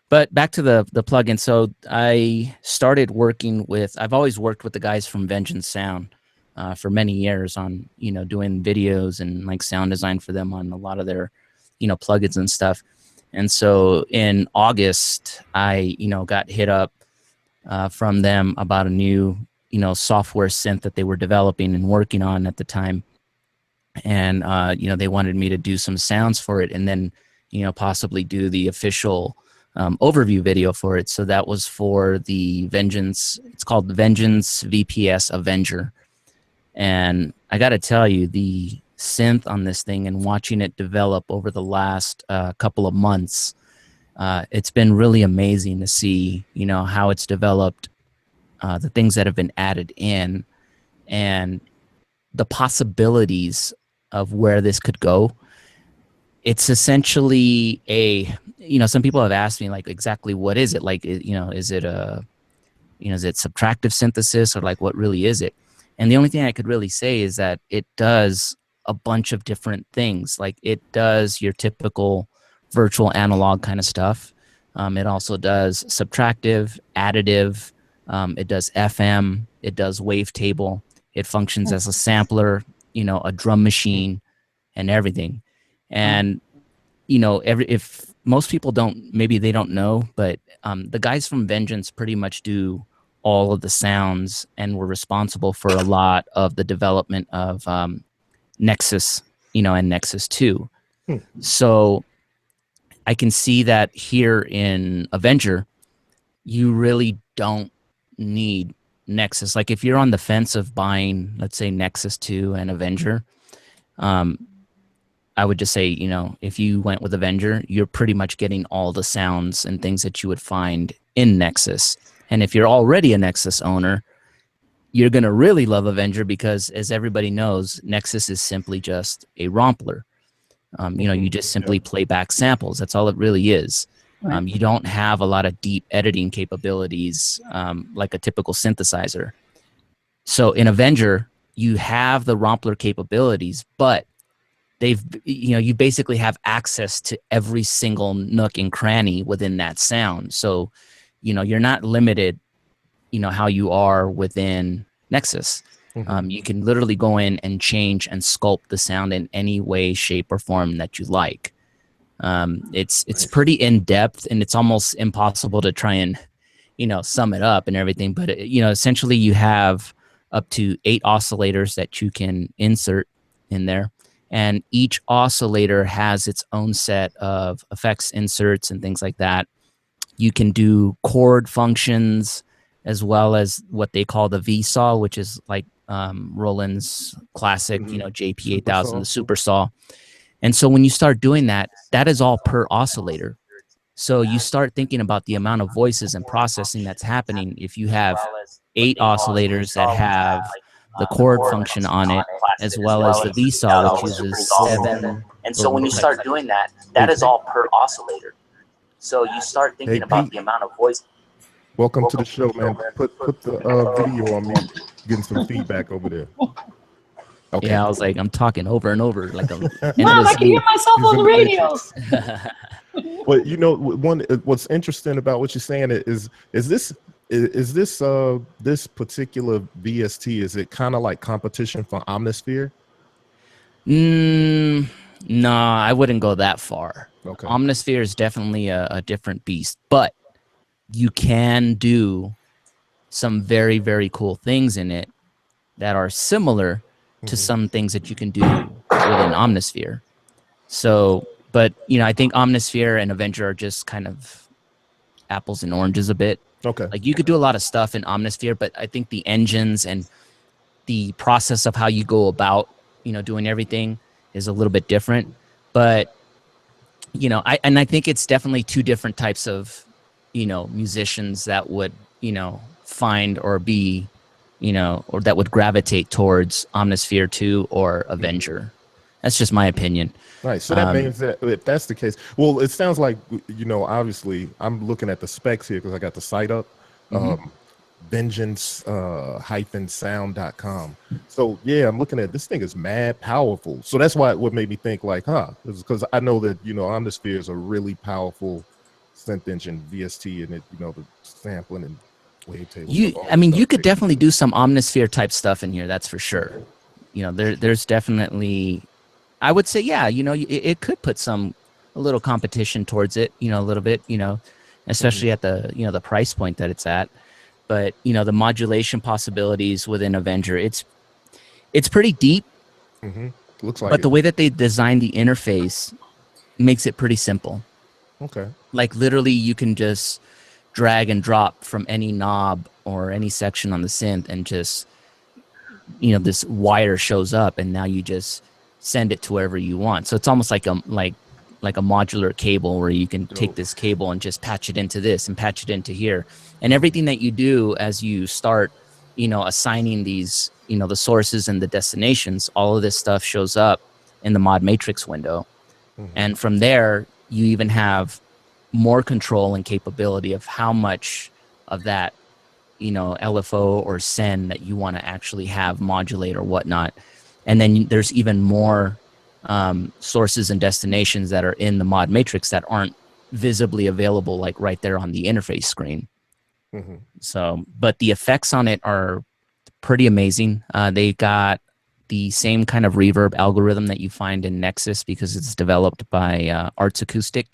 But back to the plugin. So I started working with, I've always worked with the guys from Vengeance Sound for many years on, doing videos and like sound design for them on a lot of their, plugins and stuff. And so in August, I, got hit up from them about a new, software synth that they were developing and working on at the time. And, they wanted me to do some sounds for it, and then, possibly do the official overview video for it. So that was for the Vengeance. It's called the Vengeance VPS Avenger. And I got to tell you, the synth on this thing and watching it develop over the last couple of months, it's been really amazing to see, how it's developed, the things that have been added in, and the possibilities of where this could go. It's essentially some people have asked me, like, exactly what is it? Like, is it subtractive synthesis, or like, what really is it? And the only thing I could really say is that it does a bunch of different things. Like, it does your typical virtual analog kind of stuff. It also does subtractive, additive. It does FM. It does wavetable. It functions as a sampler, a drum machine, and everything. And, if most people maybe they don't know, but the guys from Vengeance pretty much do all of the sounds and were responsible for a lot of the development of Nexus, and Nexus 2. So I can see that here in Avenger, you really don't need Nexus. Like, if you're on the fence of buying, let's say, Nexus 2 and Avenger, I would just say, if you went with Avenger, you're pretty much getting all the sounds and things that you would find in Nexus. And if you're already a Nexus owner, you're going to really love Avenger, because, as everybody knows, Nexus is simply just a rompler. You just simply play back samples. That's all it really is. Right. You don't have a lot of deep editing capabilities like a typical synthesizer. So in Avenger, you have the Rompler capabilities, but you basically have access to every single nook and cranny within that sound. So, you're not limited, how you are within Nexus. You can literally go in and change and sculpt the sound in any way, shape, or form that you like. It's pretty in depth, and it's almost impossible to try and sum it up and everything. But essentially, you have up to 8 oscillators that you can insert in there, and each oscillator has its own set of effects inserts and things like that. You can do chord functions as well as what they call the V-saw, which is like Roland's classic, JP8000, the Super Saw. And so when you start doing that, that is all per oscillator. So you start thinking about the amount of voices and processing that's happening if you have 8 oscillators that have the chord function on it, as well as the V-saw, which uses 7. And so when you start doing that, that is all per oscillator. So you start thinking about the amount of voice. Welcome to the show, man. Put the video on mute. Getting some feedback over there. Okay. Yeah, I was like, I'm talking over and over. Like, Mom, I can hear myself on the radio. Well, what's interesting about what you're saying is this particular VST, is it kind of like competition for Omnisphere? No, I wouldn't go that far. Okay. Omnisphere is definitely a different beast, but you can do some very, very cool things in it that are similar to some things that you can do within Omnisphere. So, but I think Omnisphere and Avenger are just kind of apples and oranges a bit. Okay. Like you could do a lot of stuff in Omnisphere, but I think the engines and the process of how you go about, doing everything is a little bit different. But, I think it's definitely 2 different types of, musicians that would, find or be, or that would gravitate towards Omnisphere 2 or Avenger. That's just my opinion. Right. So that means that if that's the case, well, it sounds like, obviously I'm looking at the specs here because I got the site up, vengeance-sound.com. So yeah, I'm looking at this thing is mad powerful. So that's what made me think like, because I know that, Omnisphere is a really powerful synth engine, VST, and it, the sampling and wavetable. You could definitely do some Omnisphere type stuff in here. That's for sure. There's definitely, I would say, yeah, it could put a little competition towards it, a little bit, especially at the, the price point that it's at. But, the modulation possibilities within Avenger, it's pretty deep. Looks like but the way that they designed the interface makes it pretty simple. Okay. Like literally you can just drag and drop from any knob or any section on the synth and just, this wire shows up and now you just send it to wherever you want. So it's almost like a modular cable where you can take this cable and just patch it into this and patch it into here. And everything that you do as you start, assigning these, the sources and the destinations, all of this stuff shows up in the mod matrix window. And from there, you even have more control and capability of how much of that, LFO or send that you want to actually have modulate or whatnot. And then there's even more sources and destinations that are in the mod matrix that aren't visibly available, like right there on the interface screen. So, but the effects on it are pretty amazing. They got the same kind of reverb algorithm that you find in Nexus because it's developed by Arts Acoustic.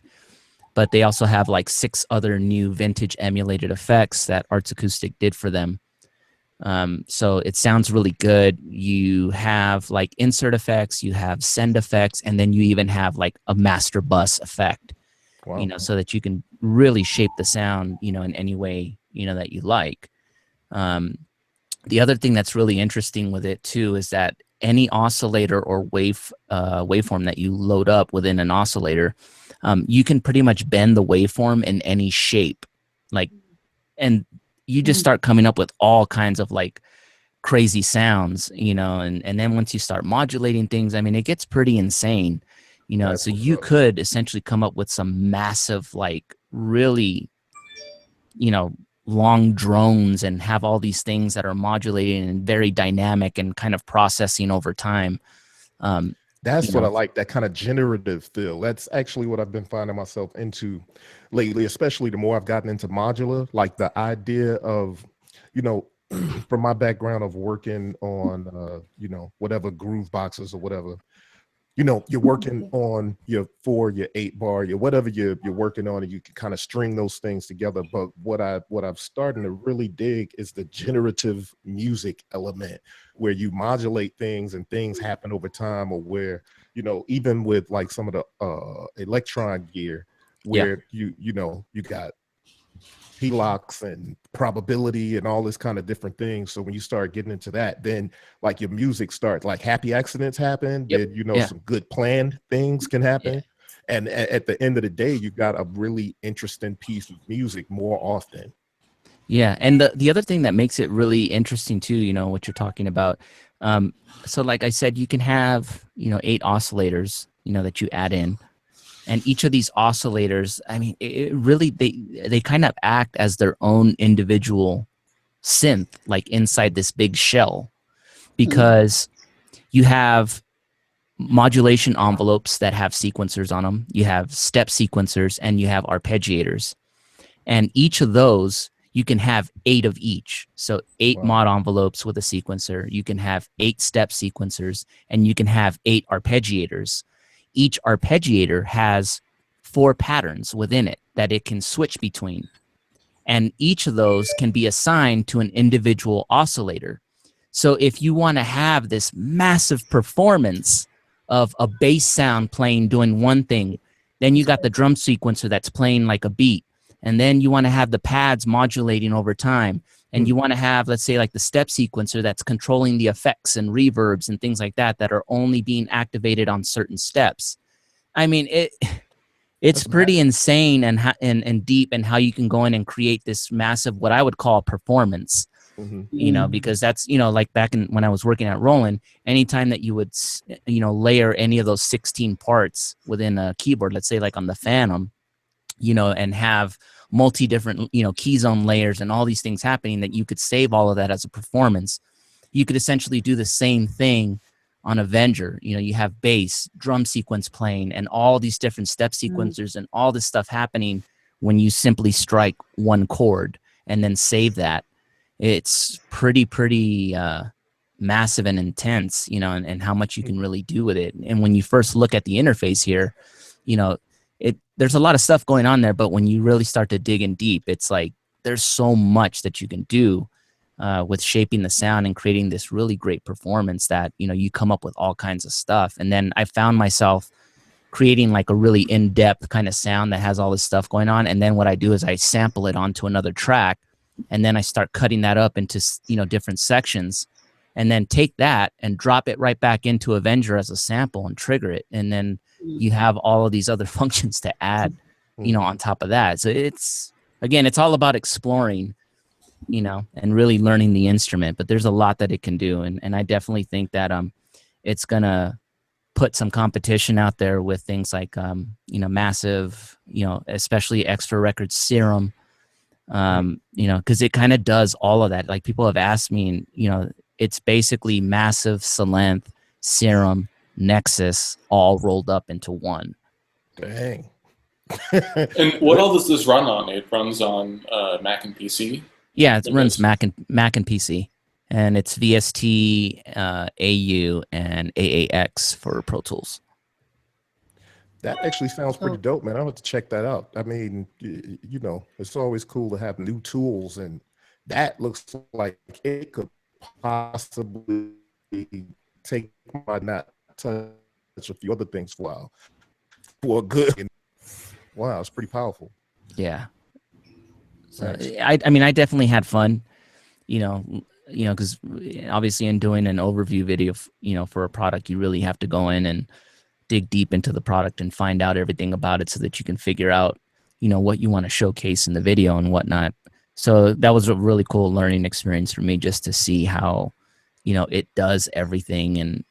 But they also have like 6 other new vintage emulated effects that Arts Acoustic did for them. So it sounds really good. You have like insert effects, you have send effects, and then you even have like a master bus effect, so that you can really shape the sound, in any way, that you like. The other thing that's really interesting with it too is that any oscillator or waveform that you load up within an oscillator, you can pretty much bend the waveform in any shape, and you just start coming up with all kinds of like crazy sounds, and then once you start modulating things, it gets pretty insane, so you could essentially come up with some massive like really, long drones and have all these things that are modulating and very dynamic and kind of processing over time. That's what I like, that kind of generative feel. That's actually what I've been finding myself into lately, especially the more I've gotten into modular, like the idea of, from my background of working on, whatever groove boxes or whatever, you're working on your 4, your 8 bar, your whatever you're working on, and you can kind of string those things together. But what I'm starting to really dig is the generative music element, where you modulate things and things happen over time, or where, even with like some of the electron gear, where you got HELOCs and probability and all this kind of different things. So when you start getting into that, then like your music starts, like happy accidents happen, then some good planned things can happen. And at the end of the day, you got a really interesting piece of music more often. Yeah, and the other thing that makes it really interesting too, what you're talking about. So like I said, you can have 8 oscillators, that you add in. And each of these oscillators, I mean, it really, they kind of act as their own individual synth, like inside this big shell, because you have modulation envelopes that have sequencers on them. You have step sequencers and you have arpeggiators. And each of those, you can have 8 of each. So 8 mod envelopes with a sequencer. You can have 8 step sequencers, and you can have 8 arpeggiators. Each arpeggiator has 4 patterns within it that it can switch between. And each of those can be assigned to an individual oscillator. So if you want to have this massive performance of a bass sound playing doing one thing, then you got the drum sequencer that's playing like a beat. And then you want to have the pads modulating over time. And you want to have, let's say, like the step sequencer that's controlling the effects and reverbs and things like that are only being activated on certain steps. I mean, it's pretty insane and deep, and how you can go in and create this massive, what I would call performance, because that's, like back in when I was working at Roland, anytime that you would, layer any of those 16 parts within a keyboard, let's say like on the Phantom, and have multi-different, key zone layers and all these things happening, that you could save all of that as a performance. You could essentially do the same thing on Avenger. You have bass, drum sequence playing, and all these different step sequencers and all this stuff happening when you simply strike one chord and then save that. It's pretty massive and intense, and how much you can really do with it. And when you first look at the interface here, there's a lot of stuff going on there, but when you really start to dig in deep, it's like there's so much that you can do with shaping the sound and creating this really great performance that, you come up with all kinds of stuff. And then I found myself creating like a really in-depth kind of sound that has all this stuff going on. And then what I do is I sample it onto another track, and then I start cutting that up into, different sections, and then take that and drop it right back into Avenger as a sample and trigger it. And then you have all of these other functions to add, on top of that. So it's all about exploring, and really learning the instrument, but there's a lot that it can do. And I definitely think that, it's going to put some competition out there with things like, Massive, especially Extra Records Serum, cause it kind of does all of that. Like people have asked me, it's basically Massive, Salenth, Serum, Nexus all rolled up into one. Dang. And what all does this run on? It runs on Mac and PC? Yeah, it runs Mac and PC. And it's VST, AU, and AAX for Pro Tools. That actually sounds pretty dope, man. I'll have to check that out. I mean, it's always cool to have new tools, and that looks like it could possibly take my not touch a few other things for a while. For good. Wow, it's pretty powerful. Yeah. So I mean, I definitely had fun, because obviously in doing an overview video, for a product, you really have to go in and dig deep into the product and find out everything about it so that you can figure out, what you want to showcase in the video and whatnot. So that was a really cool learning experience for me, just to see how, it does everything, and,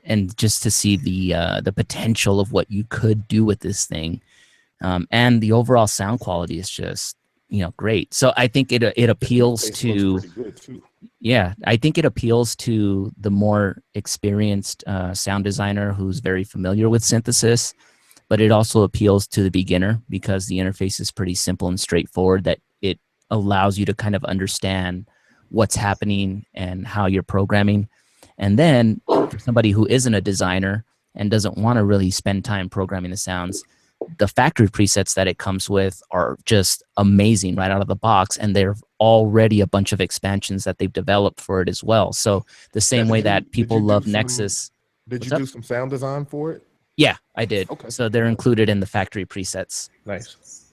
and just to see the potential of what you could do with this thing. And the overall sound quality is just, great. So I think it appeals to, yeah, I think it appeals to the more experienced sound designer who's very familiar with synthesis, but it also appeals to the beginner because the interface is pretty simple and straightforward, that it allows you to kind of understand what's happening and how you're programming. And then for somebody who isn't a designer and doesn't want to really spend time programming the sounds, the factory presets that it comes with are just amazing right out of the box, and they're already a bunch of expansions that they've developed for it as well. So the same way that people love Nexus. Did you do some sound design for it? Yeah, I did. Okay. So they're included in the factory presets. Nice.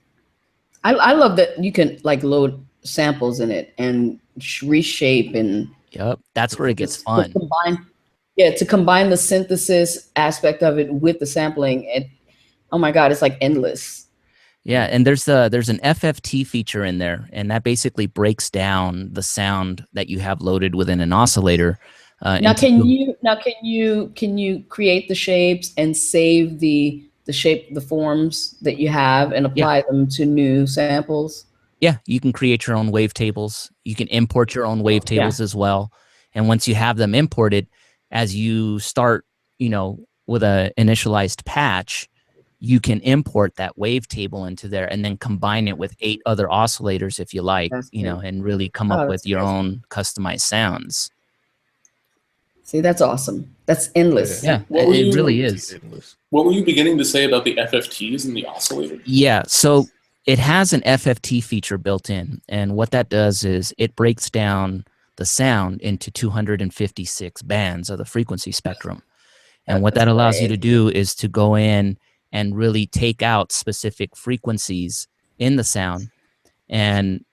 I love that you can like load samples in it and reshape and. Yep, that's where it gets fun. To combine the synthesis aspect of it with the sampling, and oh my God, it's like endless. Yeah, and there's an FFT feature in there, and that basically breaks down the sound that you have loaded within an oscillator. Can you create the shapes and save the forms that you have and apply them to new samples? Yeah, you can create your own wavetables. You can import your own wavetables as well. And once you have them imported, as you start, with a initialized patch, you can import that wavetable into there and then combine it with 8 other oscillators if you like, and really come up with your own customized sounds. See, that's awesome. That's endless. Yeah, it really is. What were you beginning to say about the FFTs and the oscillator? Yeah, so it has an FFT feature built in, and what that does is it breaks down the sound into 256 bands of the frequency spectrum. And what that allows you to do is to go in and really take out specific frequencies in the sound. And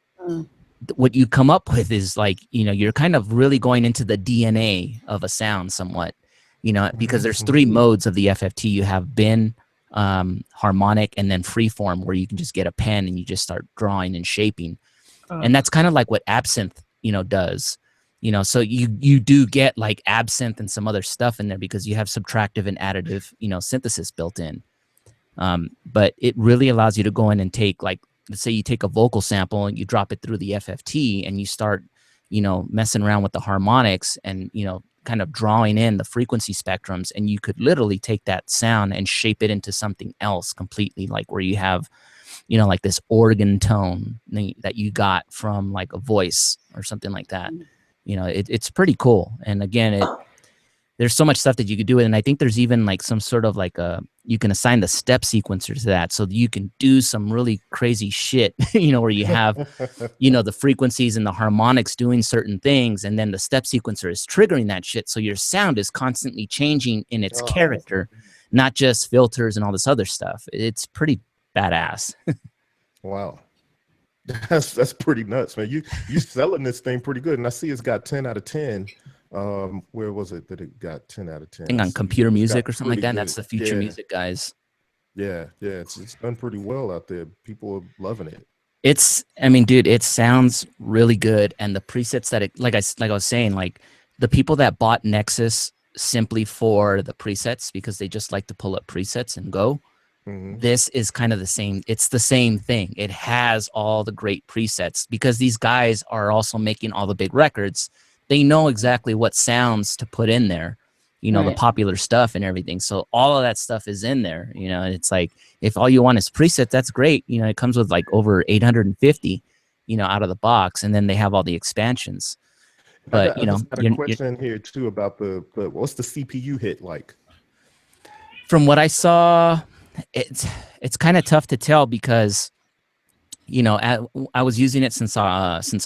what you come up with is like, you're kind of really going into the DNA of a sound somewhat, because there's 3 modes of the FFT. You have bin, harmonic, and then freeform, where you can just get a pen and you just start drawing and shaping. And that's kind of like what absinthe, does. So you do get like absinthe and some other stuff in there because you have subtractive and additive, synthesis built in. But it really allows you to go in and take, like, let's say you take a vocal sample and you drop it through the FFT and you start, messing around with the harmonics and, kind of drawing in the frequency spectrums, and you could literally take that sound and shape it into something else completely, like where you have, like this organ tone that you got from like a voice or something like that. It's pretty cool. And again, there's so much stuff that you could do it. And I think there's even like some sort of like you can assign the step sequencer to that, so that you can do some really crazy shit, where you have, the frequencies and the harmonics doing certain things. And then the step sequencer is triggering that shit. So your sound is constantly changing in its character, not just filters and all this other stuff. It's pretty badass. Wow. That's pretty nuts, man. You selling this thing pretty good. And I see it's got 10 out of 10. Where was it that it got 10 out of 10? I think on Computer Music or something like that. And that's the Future Music guys. Yeah, it's done pretty well out there. People are loving it. Dude, it sounds really good. And the presets that like I was saying, like the people that bought Nexus simply for the presets because they just like to pull up presets and go. This is kind of the same. It's the same thing. It has all the great presets because these guys are also making all the big records. They know exactly what sounds to put in there, the popular stuff and everything. So all of that stuff is in there, and it's like, if all you want is presets, that's great. It comes with like over 850, out of the box. And then they have all the expansions. But, I got a question here too about the what's the CPU hit like? From what I saw, it's kind of tough to tell because, I was using it since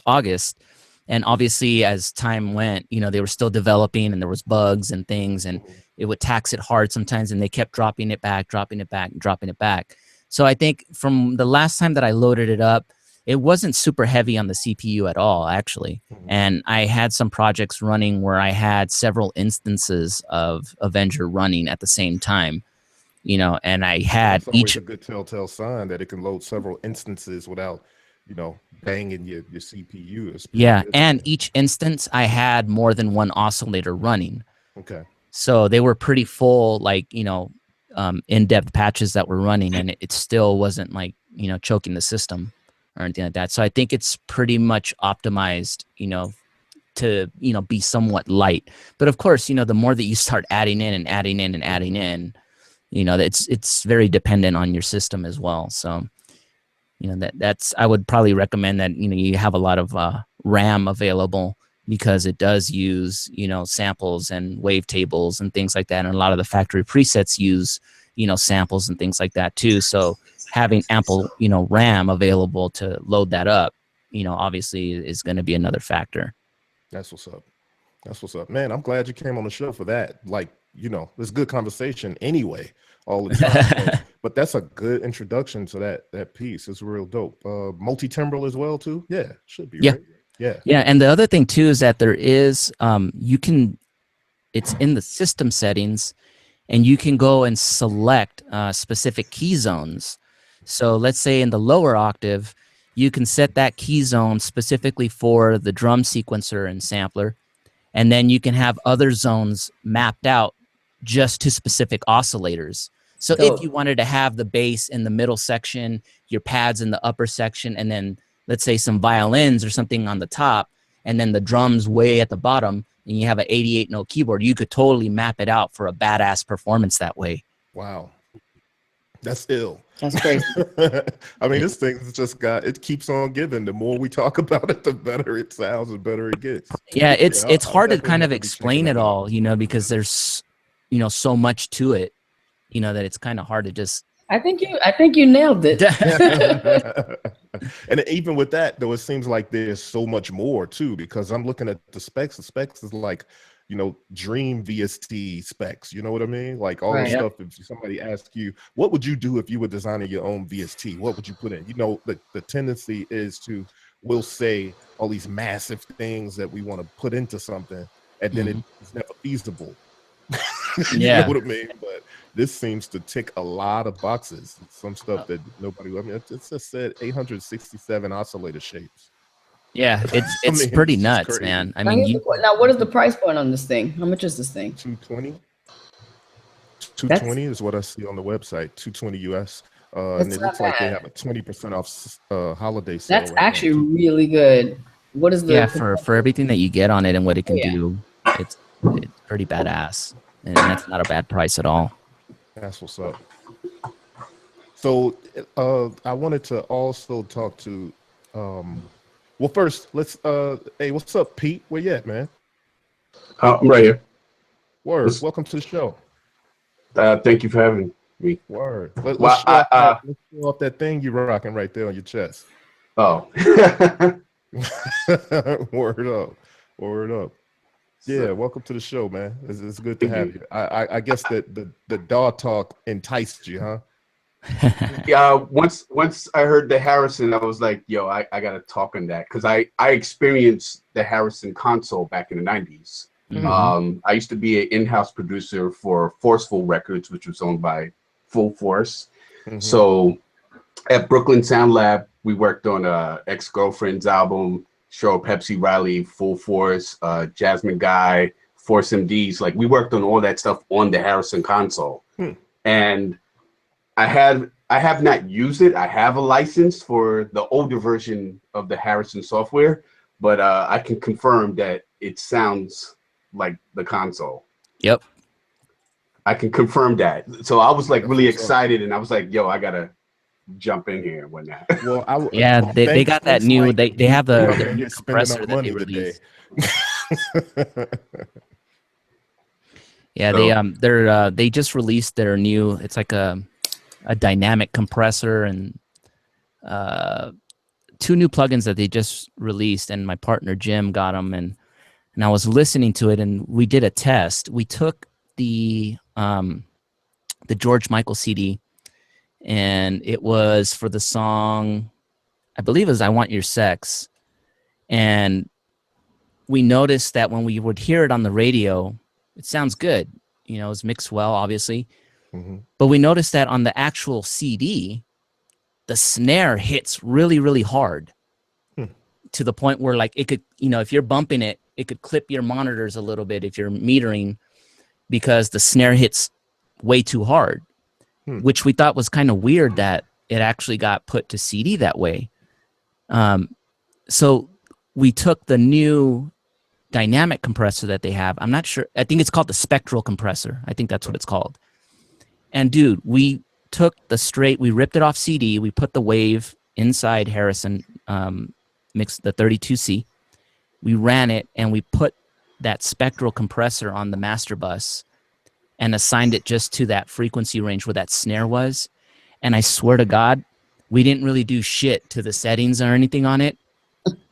August. And obviously, as time went, they were still developing and there was bugs and things, and it would tax it hard sometimes, and they kept dropping it back. So I think from the last time that I loaded it up, it wasn't super heavy on the CPU at all, actually. And I had some projects running where I had several instances of Avenger running at the same time, and I had each a good telltale sign that it can load several instances without, banging your CPU. Yeah, and each instance I had more than one oscillator running. Okay. So they were pretty full, like, in-depth patches that were running, and it still wasn't like, you know, choking the system or anything like that. So I think it's pretty much optimized, you know, to, you know, be somewhat light. But of course, you know, the more that you start adding in and adding in and adding in, you know, it's very dependent on your system as well. So, you know, that's I would probably recommend that, you know, you have a lot of RAM available, because it does use, you know, samples and wavetables and things like that. And a lot of the factory presets use, you know, samples and things like that too. So having ample, you know, RAM available to load that up, you know, obviously is going to be another factor. That's what's up. That's what's up, man. I'm glad you came on the show for that. Like, you know, it's good conversation anyway, all the time. But that's a good introduction to that piece. It's real dope. Multi-timbral as well too. Yeah, should be. Yeah. Right? Yeah. Yeah. And the other thing too is that there is, it's in the system settings, and you can go and select specific key zones. So let's say in the lower octave, you can set that key zone specifically for the drum sequencer and sampler. And then you can have other zones mapped out just to specific oscillators. So if you wanted to have the bass in the middle section, your pads in the upper section, and then let's say some violins or something on the top, and then the drums way at the bottom, and you have an 88 note keyboard, you could totally map it out for a badass performance that way. Wow. That's ill. That's crazy. I mean, this thing's just it keeps on giving. The more we talk about it, the better it sounds, the better it gets. Yeah, it's hard to kind of explain it all, you know, because there's, you know, so much to it, you know, that it's kind of hard to just. I think you nailed it. And even with that, though, it seems like there's so much more too, because I'm looking at the specs. The specs is like, you know, dream VST specs. You know what I mean? Like all the stuff. If somebody asks you, what would you do if you were designing your own VST? What would you put in? You know, the tendency is we'll say all these massive things that we want to put into something, and then it's never feasible. You know what I mean? But this seems to tick a lot of boxes. Some stuff that nobody. I mean, it just said 867 oscillator shapes. Yeah, it's pretty nuts, man. I mean, now what is the price point on this thing? How much is this thing? 220. 220 is what I see on the website. 220 US. And it looks like they have a 20% off holiday sale. That's actually really good. What is the for everything that you get on it and what it can do, it's pretty badass, and that's not a bad price at all. That's what's up. So I wanted to also talk to well, first let's hey, what's up, Pete? Where you at, man? I'm right here. Word. Welcome to the show. Thank you for having me. Word. Let's show off that thing you're rocking right there on your chest. Oh. Word up. Word up. Yeah, welcome to the show, man. It's good to have you. I guess that the DAW talk enticed you, huh? Yeah, once I heard the Harrison, I was like, yo, I gotta talk on that, because I experienced the Harrison console back in the 90s. I used to be an in-house producer for Forceful Records, which was owned by Full Force. So at Brooklyn Sound Lab, we worked on Ex-Girlfriend's album, Cheryl Pepsi Riley, Full Force, Jasmine Guy, Force MDs. Like, we worked on all that stuff on the Harrison console. And I have not used it. I have a license for the older version of the Harrison software, but I can confirm that it sounds like the console. Yep. I can confirm that. So I was like really excited, and I was like, yo, I gotta jump in here and whatnot. Well, they got that new, like, they have the new compressor that they released. Yeah, they just released their new, it's like a dynamic compressor, and 2 new plugins that they just released, and my partner Jim got them, and I was listening to it, and we did a test. We took the George Michael CD, and it was for the song, I believe it was I Want Your Sex, and we noticed that when we would hear it on the radio, it sounds good. You know, it's mixed well, obviously. But we noticed that on the actual CD, the snare hits really, really hard to the point where, like, it could, you know, if you're bumping it, it could clip your monitors a little bit if you're metering, because the snare hits way too hard. which we thought was kind of weird that it actually got put to CD that way. So we took the new dynamic compressor that they have. I'm not sure. I think it's called the spectral compressor. I think that's what it's called. And dude, we took we ripped it off CD. We put the wave inside Harrison, mixed the 32C. We ran it and we put that spectral compressor on the master bus and assigned it just to that frequency range where that snare was. And I swear to God, we didn't really do shit to the settings or anything on it.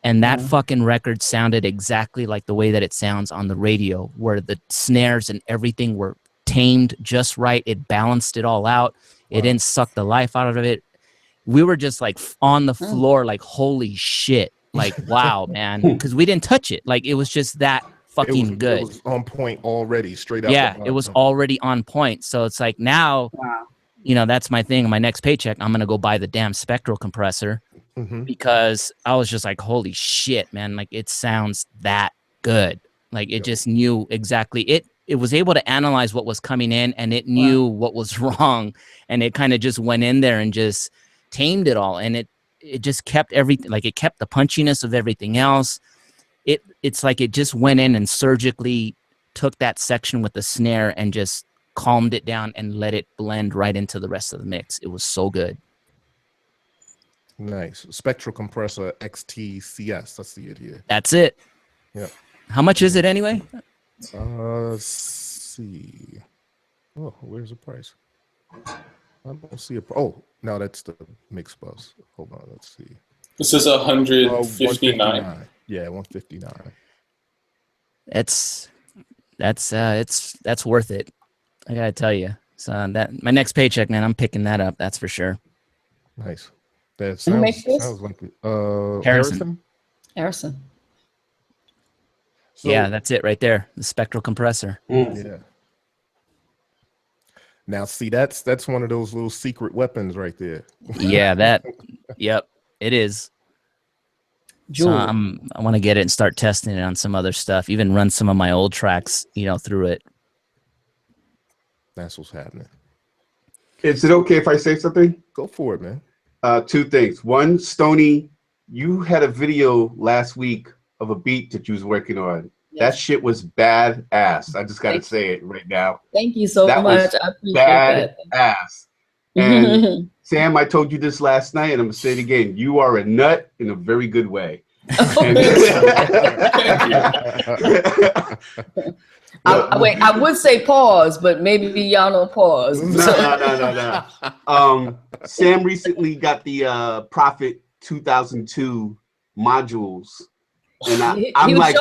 And that fucking record sounded exactly like the way that it sounds on the radio, where the snares and everything were tamed just right. It balanced it all out. It didn't suck the life out of it. We were just like on the floor, like, holy shit. Like, wow, man. Because we didn't touch it. Like, it was just that fucking good. It was on point already, straight out. Yeah, it was already on point. So it's like now, you know, that's my thing. My next paycheck, I'm going to go buy the damn spectral compressor because I was just like, holy shit, man. Like, it sounds that good. Like, it just knew exactly. It was able to analyze what was coming in, and it knew what was wrong. And it kind of just went in there and just tamed it all. And it just kept everything, like, it kept the punchiness of everything else. It's like it just went in and surgically took that section with the snare and just calmed it down and let it blend right into the rest of the mix. It was so good. Nice. Spectral compressor XTCS. I see it here. That's it. Yeah. How much is it anyway? Let's see. Oh, where's the price? I don't see it. Oh, no, that's the mix bus. Hold on, let's see. This is 159. Yeah, 159. That's worth it. I gotta tell you. So that my next paycheck, man, I'm picking that up. That's for sure. Nice. That sounds like Harrison. So, yeah, that's it right there. The spectral compressor. Yeah. Now, see, that's one of those little secret weapons right there. Yeah, yep, it is. So I want to get it and start testing it on some other stuff. Even run some of my old tracks, through it. That's what's happening. Is it okay if I say something? Go for it, man. Two things. One, Stoni, you had a video last week of a beat that you was working on. Yes. That shit was badass. I just got to say it right now. Thank you so much. I appreciate that. Badass. And Sam, I told you this last night, and I'm going to say it again. You are a nut in a very good way. I would say pause, but maybe y'all don't pause. No. Sam recently got the Prophet 2002 modules. And I'm like,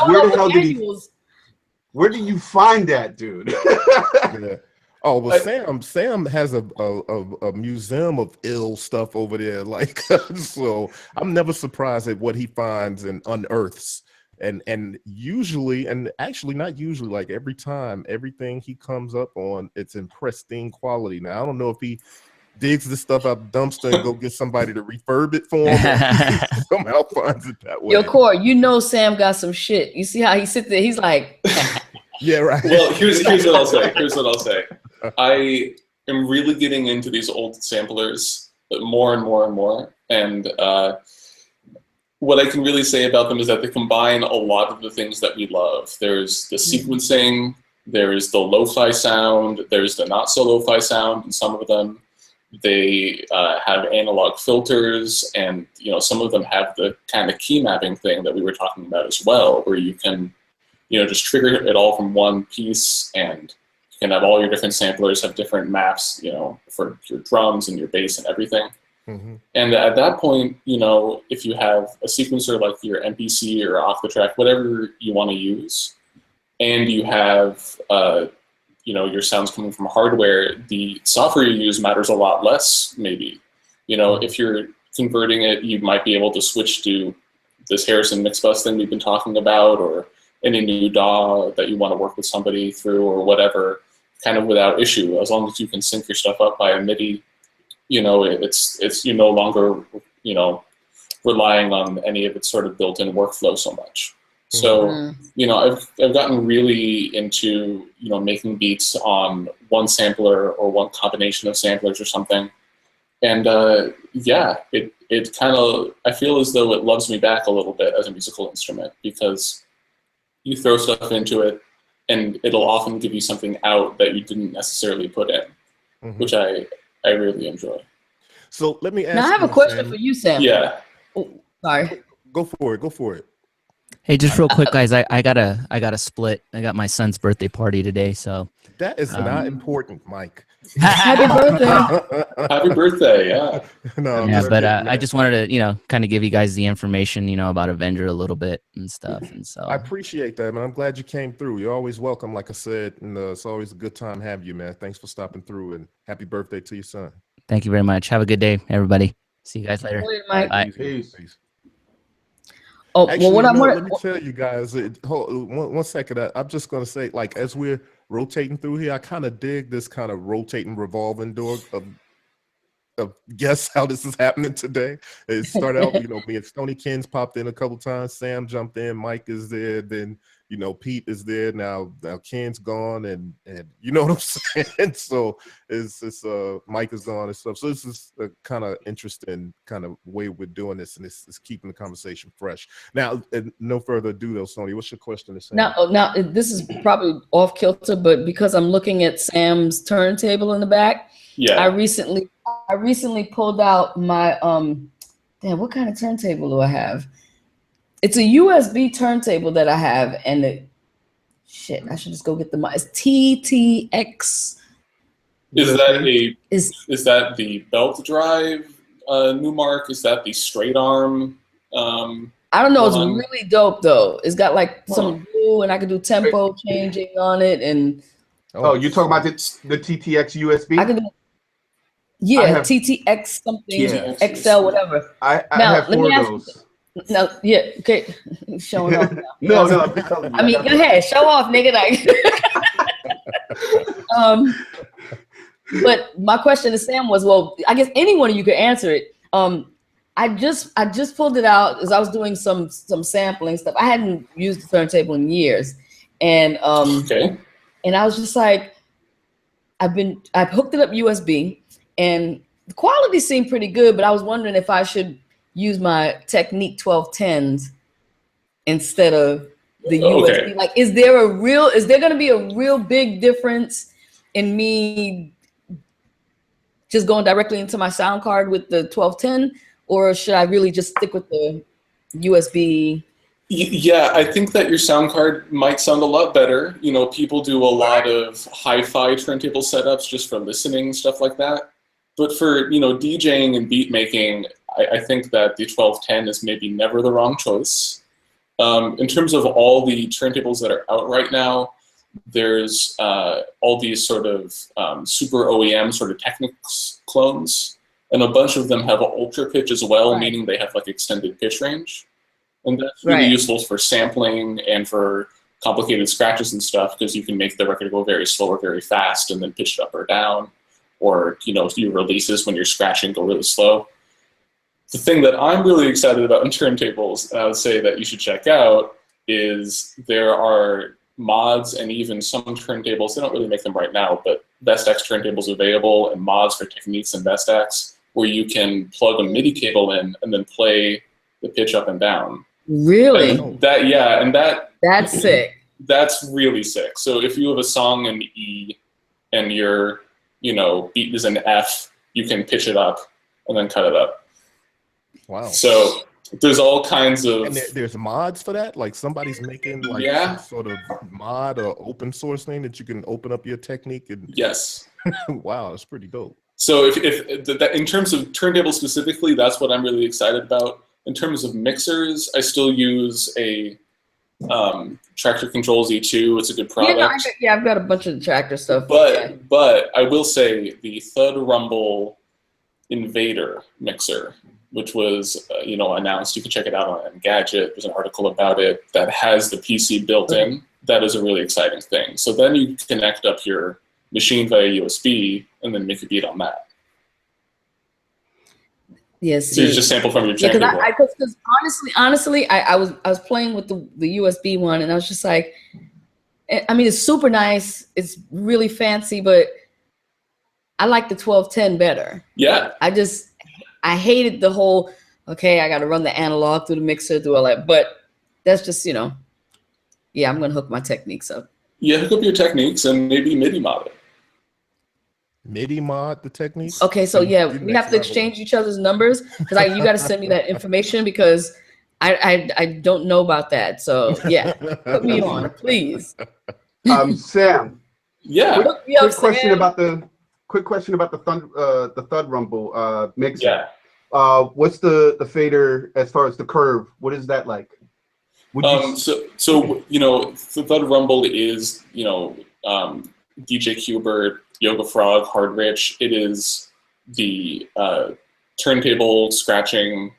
where did you find that, dude? Yeah. Oh, well, Sam has a museum of ill stuff over there. Like, so I'm never surprised at what he finds and unearths. And usually, and actually not usually, like every time, everything he comes up on, it's in pristine quality. Now, I don't know if he digs this stuff out the dumpster and go get somebody to refurb it for him. Somehow finds it that way. Yo, Corey, Sam got some shit. You see how he sits there? He's like, yeah, right. Well, here's what I'll say. I am really getting into these old samplers, but more and more and more. And what I can really say about them is that they combine a lot of the things that we love. There's the sequencing, there's the lo-fi sound, there's the not so lo-fi sound in some of them. They have analog filters, and some of them have the kind of key mapping thing that we were talking about as well, where you can just trigger it all from one piece, and you can have all your different samplers have different maps, for your drums and your bass and everything. Mm-hmm. And at that point, if you have a sequencer like your MPC or off the track, whatever you want to use, and you have your sounds coming from hardware, the software you use matters a lot less, maybe. If you're converting it, you might be able to switch to this Harrison mixbus thing we've been talking about, or any new DAW that you want to work with somebody through, or whatever, kind of without issue. As long as you can sync your stuff up by a MIDI, it's you're no longer, relying on any of its sort of built-in workflow so much. So, you know, I've gotten really into, you know, making beats on one sampler or one combination of samplers or something. And yeah, it kind of, I feel as though it loves me back a little bit as a musical instrument, because you throw stuff into it and it'll often give you something out that you didn't necessarily put in, which I really enjoy. So let me ask now I have you, a question Sam. for you, Sam. Yeah. Oh, sorry. Go for it. Hey, just real quick, guys. I gotta split. I got my son's birthday party today, so That is not important, Mike. Happy birthday. Happy birthday, yeah. No, yeah. just But kidding, I man. just wanted to, you know, kind of give you guys the information, you know, about Avenger a little bit and stuff. And so I appreciate that, man. I'm glad you came through. You're always welcome, like I said, and it's always a good time to have you, man. Thanks for stopping through, and happy birthday to your son. thank you very much. Have a good day, everybody. See you guys later. Later, Mike. Bye. Peace. Oh, Actually, well, what I'm let me tell you guys. One second. I'm just gonna say, like, as we're rotating through here, I kind of dig this kind of rotating revolving door of guess how this is happening today. It started out, you know, me and Stony Kins popped in a couple times. Sam jumped in. Mike is there. Then, you know, Pete is there. Now Ken's gone, and you know what I'm saying. So it's Mike is gone and stuff. So this is a kind of interesting kind of way we're doing this, and it's keeping the conversation fresh. Now, no further ado, though, Stony, what's your question to Sam? now this is probably off kilter, but because I'm looking at Sam's turntable in the back, Yeah. I recently pulled out my damn, what kind of turntable do I have? It's a USB turntable that I have, and I should just go get the mic. It's TTX. Is that the belt drive Newmark? Is that the straight arm? I don't know. It's really dope though. It's got like some blue, and I can do tempo changing on it. And you're talking about the TTX USB? I can do. Yeah, TTX something, XL, whatever. I have 4 of those. No, yeah, okay. Showing off now. No, I mean, go ahead, show off, nigga. Like, but my question to Sam was, well, I guess any one of you could answer it. I just pulled it out as I was doing some sampling stuff. I hadn't used the turntable in years, and and I was just like, I've hooked it up USB. And the quality seemed pretty good, but I was wondering if I should use my Technique 1210s instead of the USB. Like, is there going to be a real big difference in me just going directly into my sound card with the 1210, or should I really just stick with the USB? Yeah, I think that your sound card might sound a lot better. You know, people do a lot of hi-fi turntable setups just for listening, stuff like that. But for, you know, DJing and beat making, I think that the 1210 is maybe never the wrong choice. In terms of all the turntables that are out right now, there's all these sort of super OEM sort of Technics clones, and a bunch of them have an ultra pitch as well, meaning they have like extended pitch range. And that's really useful for sampling and for complicated scratches and stuff, because you can make the record go very slow or very fast and then pitch it up or down. Or, you know, your releases when you're scratching go really slow. The thing that I'm really excited about in turntables, and I would say that you should check out, is there are mods and even some turntables, they don't really make them right now, but Best X turntables available and mods for Techniques and Best X, where you can plug a MIDI cable in and then play the pitch up and down. Really? And that's sick. That's really sick. So if you have a song in E and your, you know, beat is an F, you can pitch it up and then cut it up. Wow. So there's all kinds of... And there's mods for that? Like somebody's making like some sort of mod or open source thing that you can open up your technique and... Yes. Wow, that's pretty dope. So if in terms of turntable specifically, that's what I'm really excited about. In terms of mixers, I still use a Tractor Control Z2. It's a good product. I've got a bunch of Tractor stuff. But I will say the Thud Rumble Invader mixer, which was announced. You can check it out on Engadget. There's an article about it that has the PC built in. That is a really exciting thing. So then you connect up your machine via USB and then make a beat on that. Yes. So you just sample from your Yeah, table. because honestly, I was playing with the USB one, and I was just like, I mean, it's super nice. It's really fancy, but I like the 1210 better. Yeah. I hated the whole, okay, I got to run the analog through the mixer, through all that. But that's just, yeah, I'm going to hook my techniques up. Yeah, hook up your techniques and maybe MIDI mod it. MIDI mod the techniques? Okay, so yeah, we have to exchange each other's numbers, because you got to send me that information, because I don't know about that. So yeah, put me on, please. Sam. Yeah. Quick question about the thud rumble mixer. Yeah. What's the fader as far as the curve? What is that like? So the thud rumble is DJ Qbert, Yoga Frog, Hard Rich. It is the turntable scratching,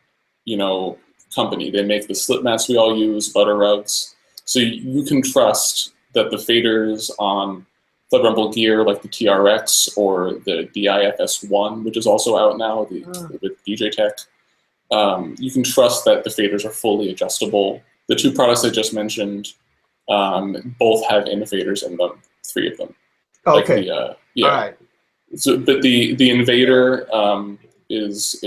company. They make the slip mats we all use, butter rugs. So you can trust that the faders on Thud Rumble gear, like the TRX or the DIFS1, which is also out now with DJ Tech, you can trust that the faders are fully adjustable. The two products I just mentioned both have in-faders in them, 3 of them. Okay. All right. So, but the Invader is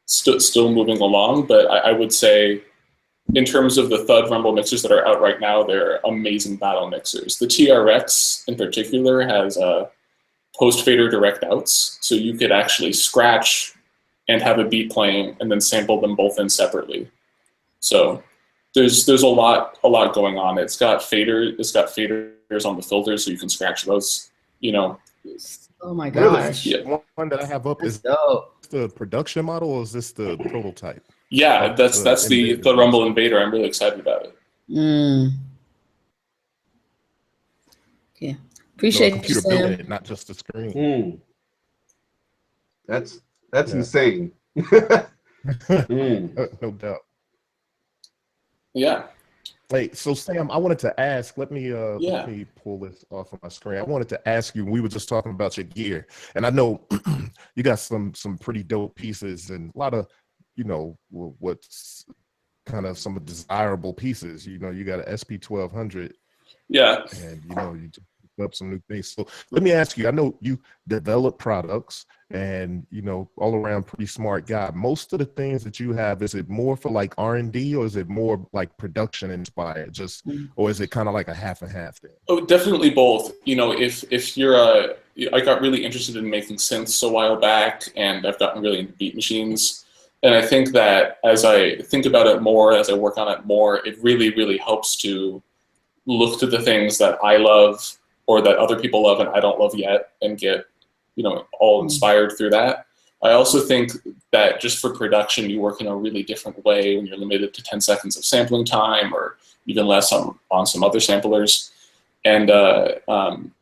still moving along, but I would say, in terms of the Thud Rumble mixers that are out right now, they're amazing battle mixers. The TRX in particular has post-fader direct outs, so you could actually scratch and have a beat playing and then sample them both in separately. So there's a lot going on. It's got faders on the filters, so you can scratch those. Oh my gosh! Yeah. One that I have up is the production model, or is this the prototype? Yeah, that's the Rumble Invader. I'm really excited about it. Yeah, appreciate computer built it, not just the screen. That's insane. No doubt. Yeah. Hey, so Sam, I wanted to ask. Let me pull this off of my screen. I wanted to ask you. We were just talking about your gear, and I know you got some pretty dope pieces and a lot of, what's kind of some desirable pieces. You got an SP1200. Yeah. And you just picked up some new things. So let me ask you. I know you develop products, and all around pretty smart guy. Most of the things that you have, is it more for like R&D, or is it more like production inspired? Or is it kind of like a half and half thing? Oh, definitely both. If you're I got really interested in making synths a while back, and I've gotten really into beat machines. And I think that as I think about it more, as I work on it more, it really, really helps to look to the things that I love or that other people love and I don't love yet, and get all inspired through that. I also think that just for production, you work in a really different way when you're limited to 10 seconds of sampling time, or even less on some other samplers. And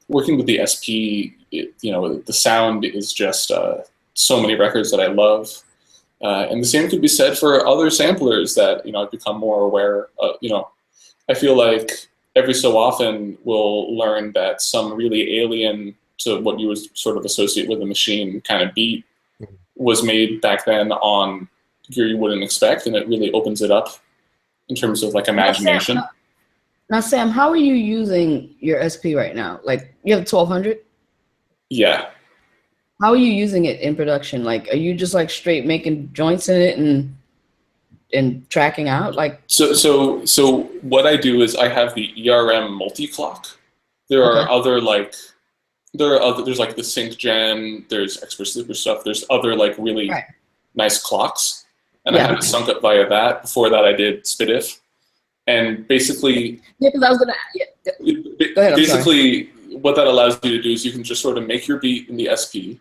working with the SP, the sound is just so many records that I love. And the same could be said for other samplers that, I've become more aware of. I feel like every so often we'll learn that some really alien to what you would sort of associate with a machine kind of beat was made back then on gear you wouldn't expect, and it really opens it up in terms of like imagination. Now, Sam, how are you using your SP right now? Like, you have 1200? Yeah. How are you using it in production? Like, are you just like straight making joints in it and tracking out? Like, so what I do is I have the ERM multi-clock. There are other there's like the Sync Gen, there's Expert Sleeper stuff, there's other like really nice clocks. And I had it sunk up via that. Before that I did SPDIF. And basically, because I was gonna go ahead, basically what that allows you to do is you can just sort of make your beat in the SP.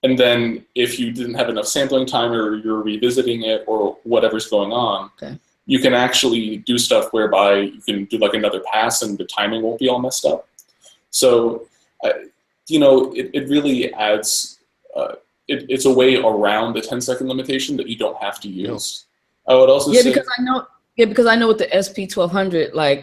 And then if you didn't have enough sampling time, or you're revisiting it, or whatever's going on, you can actually do stuff whereby you can do like another pass and the timing won't be all messed up. So, it really adds, it's a way around the 10-second limitation that you don't have to use. I would also say, because I know with the SP1200, like,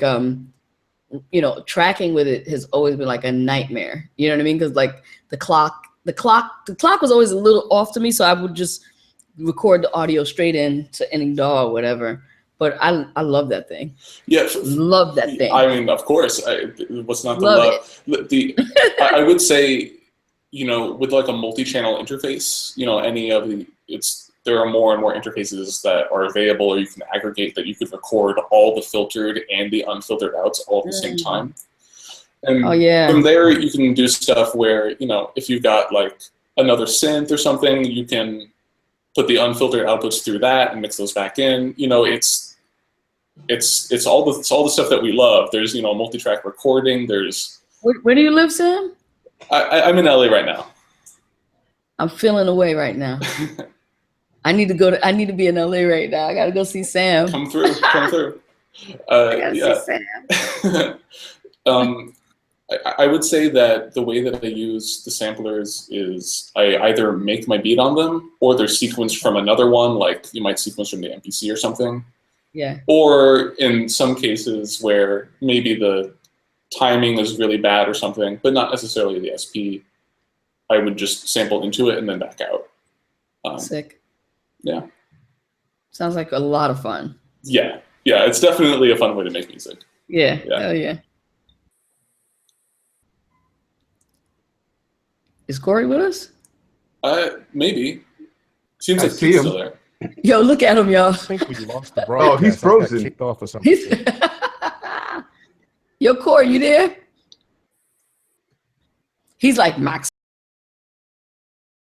tracking with it has always been like a nightmare. You know what I mean? Because like the clock the clock was always a little off to me, so I would just record the audio straight in to any DAW or whatever. But I love that thing. Yeah, love that thing. I mean, of course, what's not to Love love? I would say, you know, with like a multi-channel interface, you know, there are more and more interfaces that are available, or you can aggregate that you could record all the filtered and the unfiltered outs all at the same time. And from there, you can do stuff where, you know, if you've got like another synth or something, you can put the unfiltered outputs through that and mix those back in. You know, it's all the stuff that we love. There's, you know, multi-track recording. There's. Where do you live, Sam? I'm in LA right now. I'm feeling away right now. I need to be in LA right now. I gotta go see Sam. Come through. I gotta see Sam. I would say that the way that I use the samplers is I either make my beat on them, or they're sequenced from another one, like you might sequence from the MPC or something. Yeah. Or in some cases where maybe the timing is really bad or something, but not necessarily the SP, I would just sample into it and then back out. Sick. Yeah. Sounds like a lot of fun. Yeah. Yeah, it's definitely a fun way to make music. Yeah. Hell yeah. Is Corey with us? Maybe. Seems like he's still there. Yo, look at him, y'all. I think we lost the broadcast. Oh, he's frozen. Kicked off or something. Yo, Corey, you there? He's like, Max,